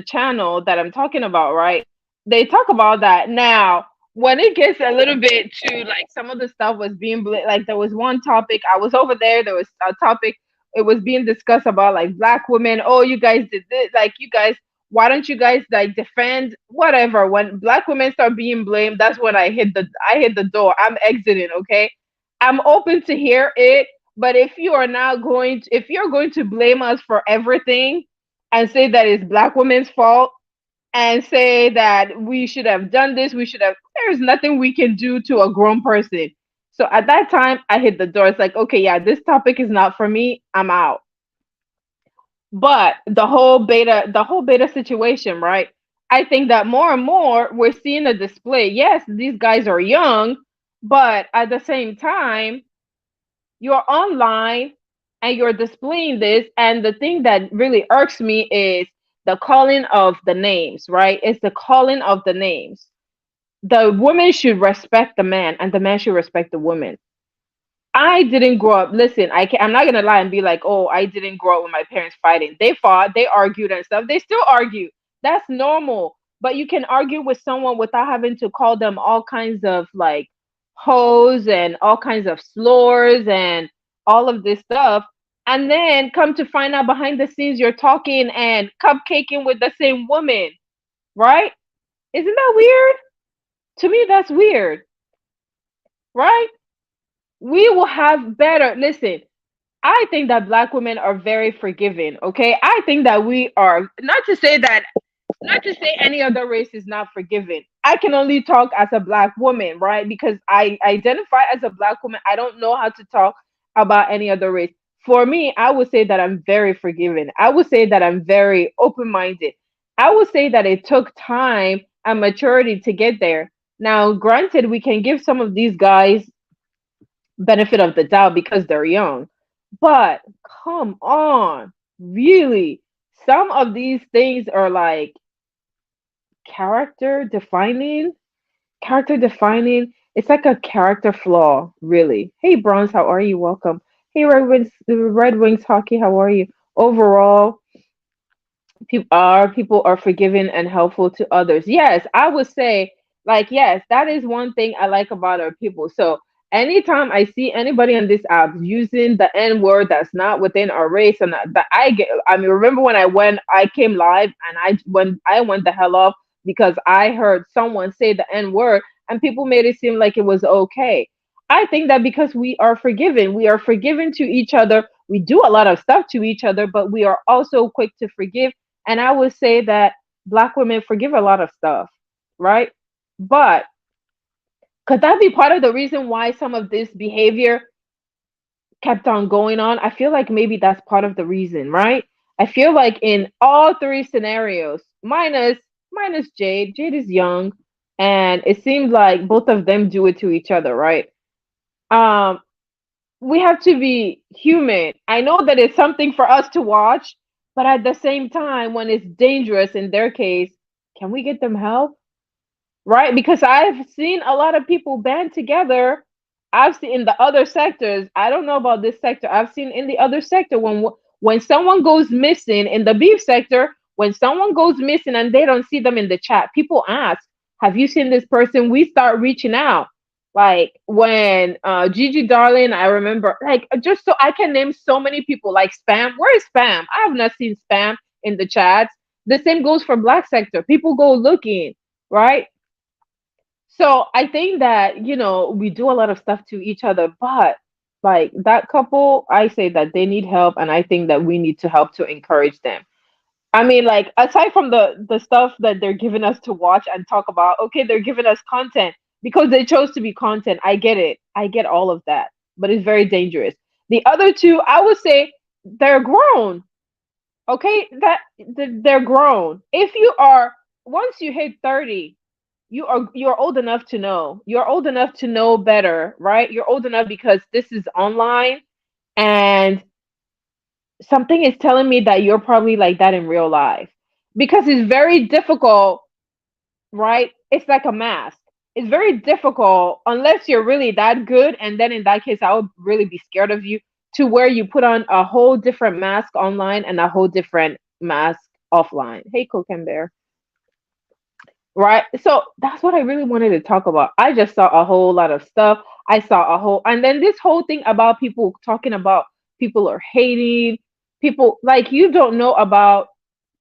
channel that I'm talking about, right? They talk about that. Now, when it gets a little bit to like some of the stuff was being like there was one topic, I was over there, there was a topic, it was being discussed about like black women. Oh, you guys did this, like you guys, why don't you guys like defend whatever? When black women start being blamed, that's when I hit the door. I'm exiting, okay? I'm open to hear it, but if you are not going to, if you're going to blame us for everything and say that it's black women's fault and say that we should have done this, we should have, there's nothing we can do to a grown person. So at that time I hit the door. It's like, okay, yeah, this topic is not for me. I'm out. But the whole beta situation, right? I think that more and more we're seeing a display. Yes, these guys are young, but at the same time, you're online and you're displaying this. And the thing that really irks me is the calling of the names, right? It's the calling of the names. The woman should respect the man, and the man should respect the woman. I didn't grow up. Listen, I'm not gonna lie and be like, oh, I didn't grow up with my parents fighting. They fought, they argued and stuff. They still argue. That's normal. But you can argue with someone without having to call them all kinds of like hoes and all kinds of slurs and all of this stuff. And then come to find out behind the scenes you're talking and cupcaking with the same woman, right? Isn't that weird? To me, that's weird, right? We will have better. Listen, I think that black women are very forgiving. Okay, I think that we are, not to say that, not to say any other race is not forgiving. I can only talk as a black woman, right? Because I identify as a black woman. I don't know how to talk about any other race. For me, I would say that I'm very forgiving. I would say that I'm very open-minded. I would say that it took time and maturity to get there. Now, granted, we can give some of these guys benefit of the doubt because they're young. But come on, really, some of these things are like character defining. Character defining. It's like a character flaw, really. Hey, Bronze, how are you? Welcome. Hey, Red Wings Hockey, how are you? Overall, people are forgiving and helpful to others. Yes, I would say, like, yes, that is one thing I like about our people. So anytime I see anybody on this app using the N word that's not within our race, and that I get, I mean, remember when I came live and I went the hell off because I heard someone say the N word and people made it seem like it was okay. I think that because we are forgiving to each other. We do a lot of stuff to each other, but we are also quick to forgive, and I would say that black women forgive a lot of stuff, right? But could that be part of the reason why some of this behavior kept on going on? I feel like maybe that's part of the reason, right? I feel like in all three scenarios, minus Jade. Jade is young, and it seems like both of them do it to each other, right? Um, we have to be human. I know that it's something for us to watch, but at the same time, when it's dangerous in their case, can we get them help? Right? Because I've seen a lot of people band together. I've seen in the other sectors. I don't know about this sector. I've seen in the other sector when someone goes missing in the beef sector, when someone goes missing and they don't see them in the chat, people ask, "Have you seen this person?" We start reaching out. Like when Gigi Darling, I remember, like just so I can name so many people, like Spam. Where is Spam? I have not seen Spam in the chats. The same goes for Black sector. People go looking, right? So I think that, you know, we do a lot of stuff to each other, but like that couple, I say that they need help, and I think that we need to help to encourage them. I mean, like aside from the stuff that they're giving us to watch and talk about, okay, they're giving us content because they chose to be content. I get it. I get all of that, but it's very dangerous. The other two, I would say they're grown. Okay, they're grown. If you are, once you hit 30, you're old enough to know. You're old enough to know better, right? You're old enough because this is online, and something is telling me that you're probably like that in real life, because it's very difficult, right? It's like a mask. It's very difficult unless you're really that good, and then in that case, I would really be scared of you, to where you put on a whole different mask online and a whole different mask offline. Hey, Cook and Bear. Right? So that's what I really wanted to talk about. I just saw a whole lot of stuff. I saw a whole, and then this whole thing about people talking about people are hating people, like you don't know about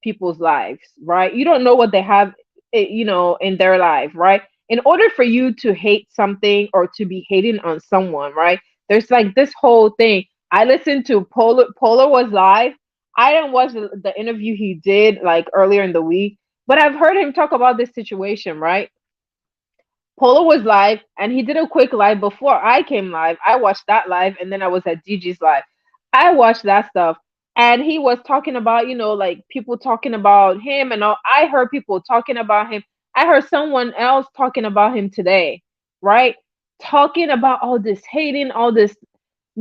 people's lives, right? You don't know what they have, in their life, right? In order for you to hate something or to be hating on someone, right? There's like this whole thing. I listened to Polar was live. I didn't watch the interview he did like earlier in the week, but I've heard him talk about this situation, right? Polo was live and he did a quick live before I came live. I watched that live and then I was at DG's live. I watched that stuff and he was talking about, like people talking about him and all. I heard people talking about him. I heard someone else talking about him today, right? Talking about all this hating, all this.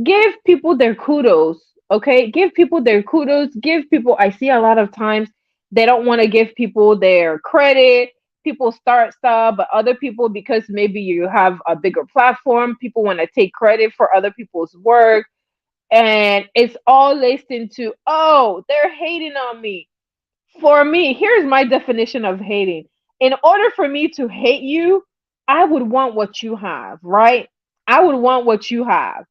Give people their kudos, okay? Give people their kudos. Give people, I see a lot of times they don't want to give people their credit. People start stuff, but other people, because maybe you have a bigger platform, people want to take credit for other people's work. And it's all laced into, oh, they're hating on me. For me, here's my definition of hating. In order for me to hate you, I would want what you have, right? I would want what you have.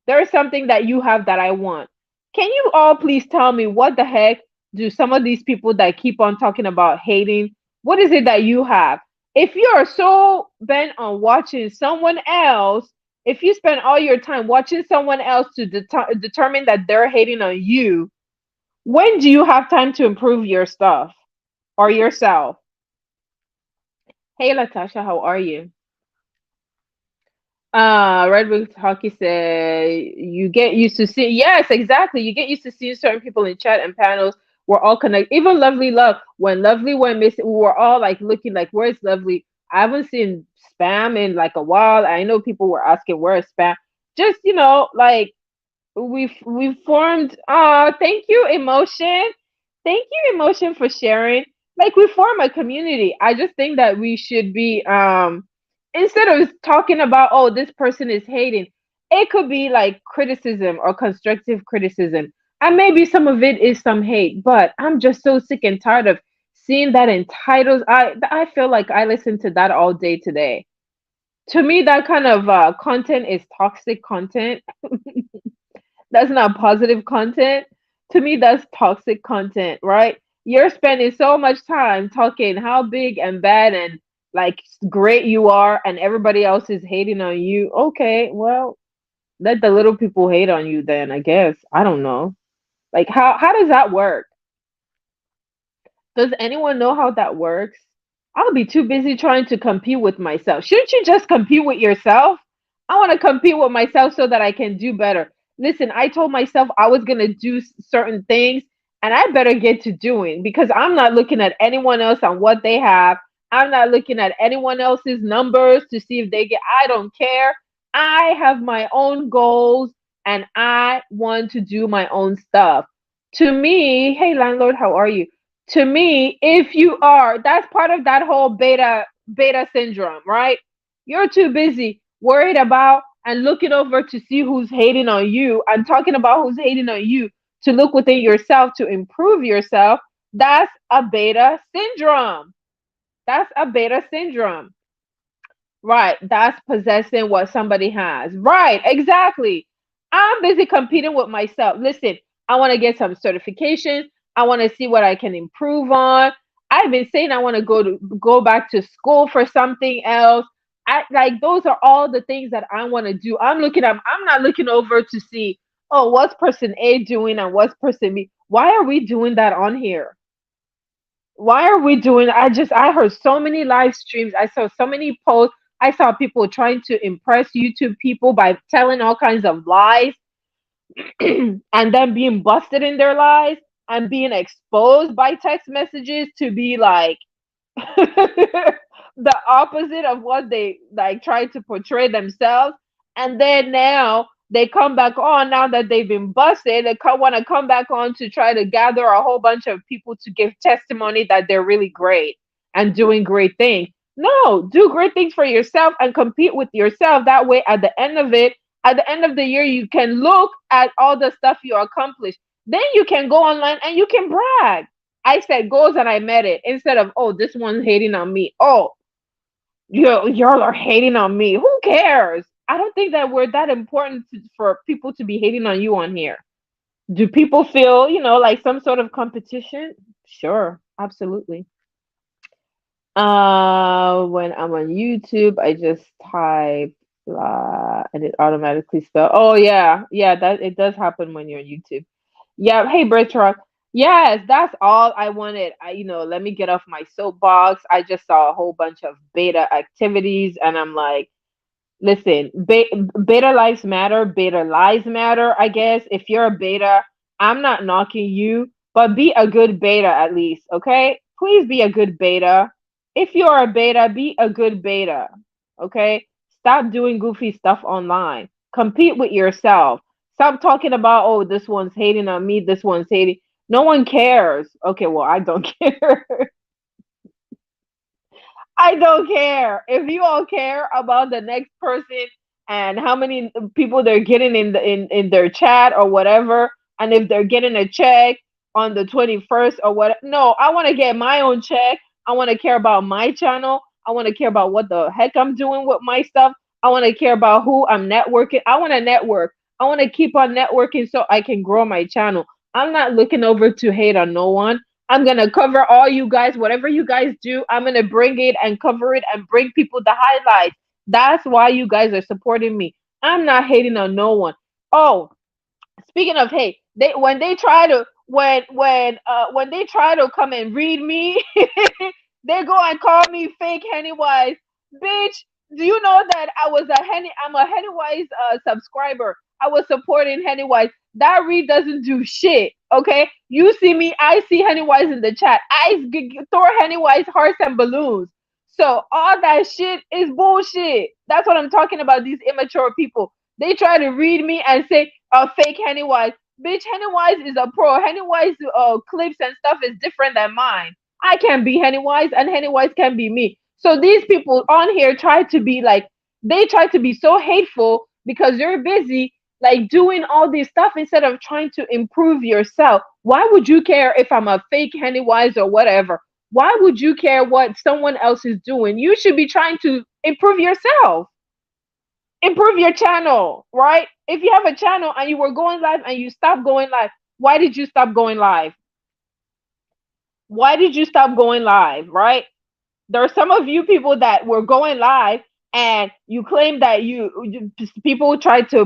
There is something that you have that I want. Can you all please tell me what the heck do some of these people that keep on talking about hating, what is it that you have? If you are so bent on watching someone else, if you spend all your time watching someone else to determine that they're hating on you, when do you have time to improve your stuff or yourself? Hey, Latasha, how are you? Red Wings Hockey say you get used to see. Yes, exactly. You get used to seeing certain people in chat and panels. We're all connected. Even Lovely Love. When Lovely went missing, we were all like looking like, where's Lovely? I haven't seen spam in like a while. I know people were asking where is spam. Just like we've formed. Thank you, emotion. Thank you, emotion, for sharing. Like we form a community. I just think that we should be instead of talking about, oh, this person is hating, it could be like criticism or constructive criticism. And maybe some of it is some hate, but I'm just so sick and tired of seeing that in titles. I feel like I listen to that all day today. To me, that kind of content is toxic content. That's not positive content. To me, that's toxic content, right? You're spending so much time talking how big and bad and like great you are, and everybody else is hating on you. Okay, well, let the little people hate on you then, I guess. I don't know. Like how does that work? Does anyone know how that works? I'll be too busy trying to compete with myself. Shouldn't you just compete with yourself? I want to compete with myself so that I can do better. Listen, I told myself I was going to do certain things, and I better get to doing, because I'm not looking at anyone else on what they have. I'm not looking at anyone else's numbers to see if they get, I don't care. I have my own goals and I want to do my own stuff. To me, hey landlord, how are you? To me, if you are, that's part of that whole beta syndrome, right? You're too busy worried about and looking over to see who's hating on you and talking about who's hating on you, to look within yourself to improve yourself. That's a beta syndrome. That's a beta syndrome. Right. That's possessing what somebody has. Right. Exactly. I'm busy competing with myself. Listen, I want to get some certifications. I want to see what I can improve on. I've been saying I want to go back to school for something else. I like those are all the things that I want to do. I'm not looking over to see, oh, what's person A doing and what's person B. Why are we doing that on here? Why are we doing, I heard so many live streams, I saw so many posts, I saw people trying to impress YouTube people by telling all kinds of lies and then being busted in their lies and being exposed by text messages to be like the opposite of what they like try to portray themselves. And then now they come back on, now that they've been busted, they want to come back on to try to gather a whole bunch of people to give testimony that they're really great and doing great things. No, do great things for yourself and compete with yourself. That way, at the end of it, at the end of the year, you can look at all the stuff you accomplished. Then you can go online and you can brag. I set goals and I met it, instead of, oh, this one's hating on me. Oh, y'all are hating on me. Who cares? I don't think that we're that important for people to be hating on you on here. Do people feel, like some sort of competition? Sure, absolutely. When I'm on YouTube, I just type and it automatically spell. Oh yeah, yeah, that it does happen when you're on YouTube. Yeah, hey Bertrand. Yes, that's all I wanted. Let me get off my soapbox. I just saw a whole bunch of beta activities, and I'm like, listen, beta lives matter, beta lives matter, I guess. If you're a beta, I'm not knocking you, but be a good beta at least, okay? Please be a good beta. If you're a beta, be a good beta, okay? Stop doing goofy stuff online. Compete with yourself. Stop talking about, oh, this one's hating on me, this one's hating. No one cares. Okay, well, I don't care. I don't care. If you all care about the next person and how many people they're getting in their chat or whatever, and if they're getting a check on the 21st or what, no, I want to get my own check. I want to care about my channel. I want to care about what the heck I'm doing with my stuff. I want to care about who I'm networking. I want to network. I want to keep on networking so I can grow my channel. I'm not looking over to hate on no one. I'm going to cover all you guys, whatever you guys do. I'm going to bring it and cover it and bring people the highlights. That's why you guys are supporting me. I'm not hating on no one. Oh, speaking of hate, when they try to when they try to come and read me, they go and call me fake Hennywise. Bitch, do you know that I'm a Hennywise subscriber. I was supporting Hennywise. That read doesn't do shit. Okay, you see me, I see Hennywise in the chat. I throw Hennywise hearts and balloons. So all that shit is bullshit. That's what I'm talking about. These immature people. They try to read me and say, fake Hennywise. Bitch, Hennywise is a pro. Hennywise clips and stuff is different than mine. I can be Hennywise and Hennywise can be me. So these people on here try to be like, they try to be so hateful because you're busy like doing all this stuff instead of trying to improve yourself. Why would you care if I'm a fake Hennywise or whatever? Why would you care what someone else is doing? You should be trying to improve yourself. Improve your channel, right? If you have a channel and you were going live and you stopped going live, why did you stop going live? Why did you stop going live, right? There are some of you people that were going live and you claim that people tried to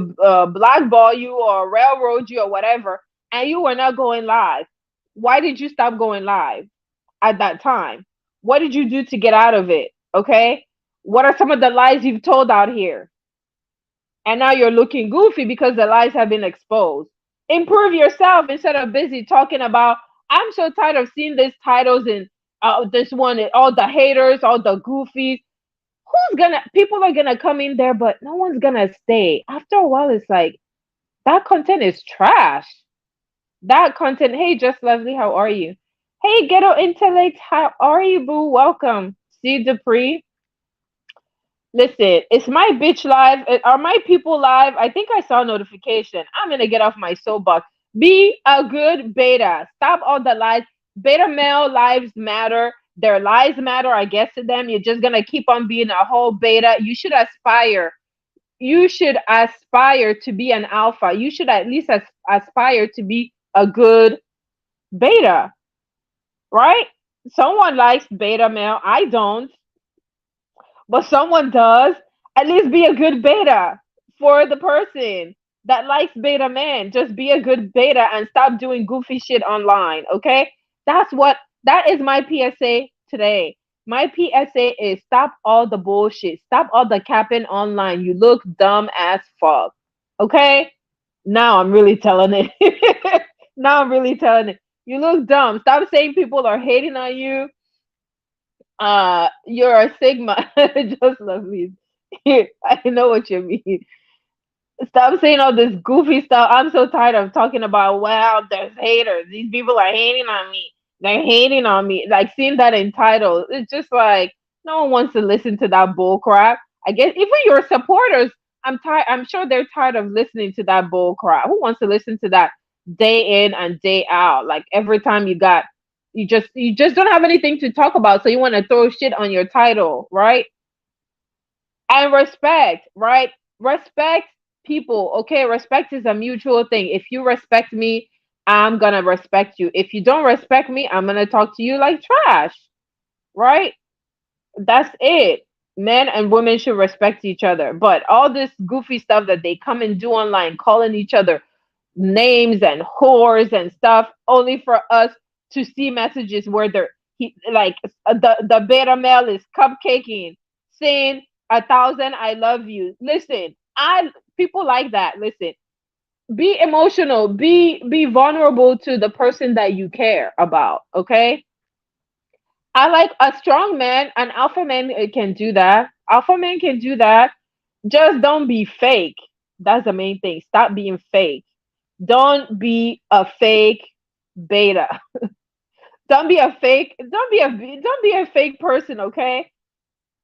blackball you or railroad you or whatever, and you were not going live. Why did you stop going live at that time? What did you do to get out of it? Okay, what are some of the lies you've told out here? And now you're looking goofy because the lies have been exposed. Improve yourself instead of busy talking about, I'm so tired of seeing these titles in this one, all the haters, all the goofies. People are gonna come in there, but no one's gonna stay. After a while, it's like, that content is trash. That content, hey, Just Leslie, how are you? Hey, Ghetto Intellect, how are you, boo? Welcome. See Dupree. Listen, it's my bitch live. Are my people live? I think I saw a notification. I'm gonna get off my soapbox. Be a good beta. Stop all the lies. Beta male lives matter. Their lives matter, I guess, to them. You're just gonna keep on being a whole beta. You should aspire. You should aspire to be an alpha. You should at least aspire to be a good beta, right? Someone likes beta male. I don't, but someone does. At least be a good beta for the person that likes beta man. Just be a good beta and stop doing goofy shit online, okay? That is my PSA today. My PSA is stop all the bullshit. Stop all the capping online. You look dumb as fuck. Okay? Now I'm really telling it. Now I'm really telling it. You look dumb. Stop saying people are hating on you. You're a Sigma. Just love me. I know what you mean. Stop saying all this goofy stuff. I'm so tired of talking about, well, there's haters. These people are hating on me. They're hating on me. Like seeing that in titles. It's just like no one wants to listen to that bull crap. I guess even your supporters, I'm tired. I'm sure they're tired of listening to that bull crap. Who wants to listen to that day in and day out? Like every time you just don't have anything to talk about, so you want to throw shit on your title, right? And respect, right? Respect people. Okay, respect is a mutual thing. If you respect me, I'm gonna respect you. If you don't respect me, I'm gonna talk to you like trash, right? That's it. Men and women should respect each other. But all this goofy stuff that they come and do online, calling each other names and whores and stuff, only for us to see messages where like the beta male is cupcaking, saying 1,000 I love you. Listen, I people like that. Listen, be emotional, be vulnerable to the person that you care about. Okay, I like a strong man, an alpha man can do that. Alpha man can do that. Just don't be fake. That's the main thing. Stop being fake. Don't be a fake beta. Don't be a fake person, okay?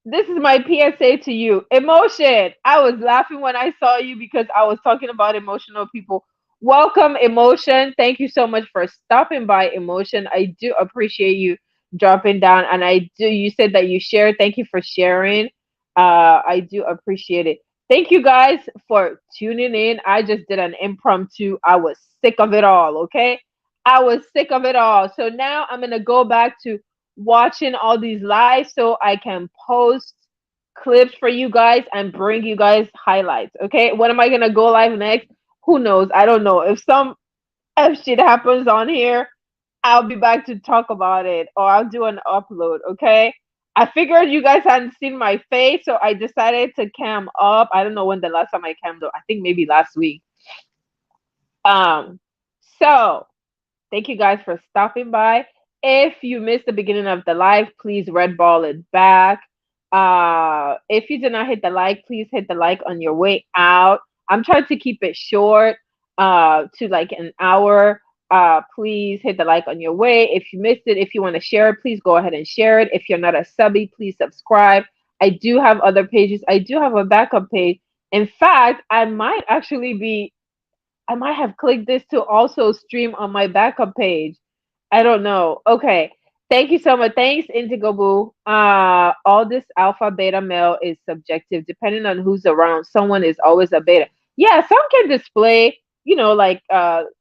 This is my PSA to you. Emotion. I was laughing when I saw you because I was talking about emotional people. Welcome, Emotion. Thank you so much for stopping by, Emotion. I do appreciate you dropping down. And I do, you said that you shared. Thank you for sharing. I do appreciate it. Thank you guys for tuning in. I just did an impromptu. I was sick of it all, okay? I was sick of it all. So now I'm going to go back to watching all these lives so I can post clips for you guys and bring you guys highlights. Okay, when am I gonna go live next? Who knows? I don't know. If some F shit happens on here, I'll be back to talk about it or I'll do an upload. Okay. I figured you guys hadn't seen my face, so I decided to cam up. I don't know when the last time I cammed up. I think maybe last week. Um, so thank you guys for stopping by. If you missed the beginning of the live, please red ball it back. If you did not hit the like, please hit the like on your way out. I'm trying to keep it short, to like an hour. Please hit the like on your way. If you missed it, if you want to share it, please go ahead and share it. If you're not a subby, please subscribe. I do have other pages. I do have a backup page. In fact, I might have clicked this to also stream on my backup page. I don't know. Okay. Thank you so much. Thanks, Indigo Boo. All this alpha beta male is subjective. Depending on who's around, someone is always a beta. Yeah, some can display, like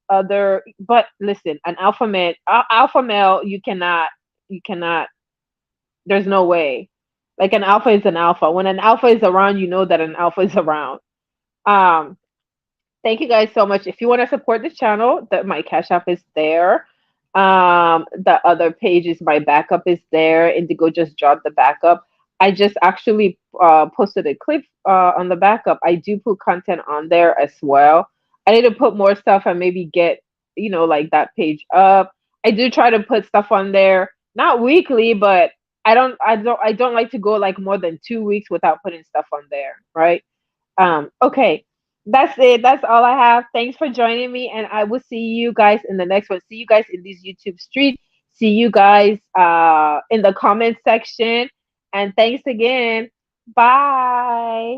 other. But listen, an alpha male, you cannot. There's no way. Like an alpha is an alpha. When an alpha is around, you know that an alpha is around. Um, Thank you guys so much. If you want to support this channel, that my Cash App is there. The other page is my backup is there. Indigo just dropped the backup. I just actually posted a clip on the backup. I do put content on there as well. I need to put more stuff and maybe get, like that page up. I do try to put stuff on there, not weekly, but I don't like to go like more than 2 weeks without putting stuff on there, right? Okay. That's it. That's all I have. Thanks for joining me, and I will see you guys in the next one. See you guys in these YouTube streets. See you guys in the comment section. And thanks again. Bye.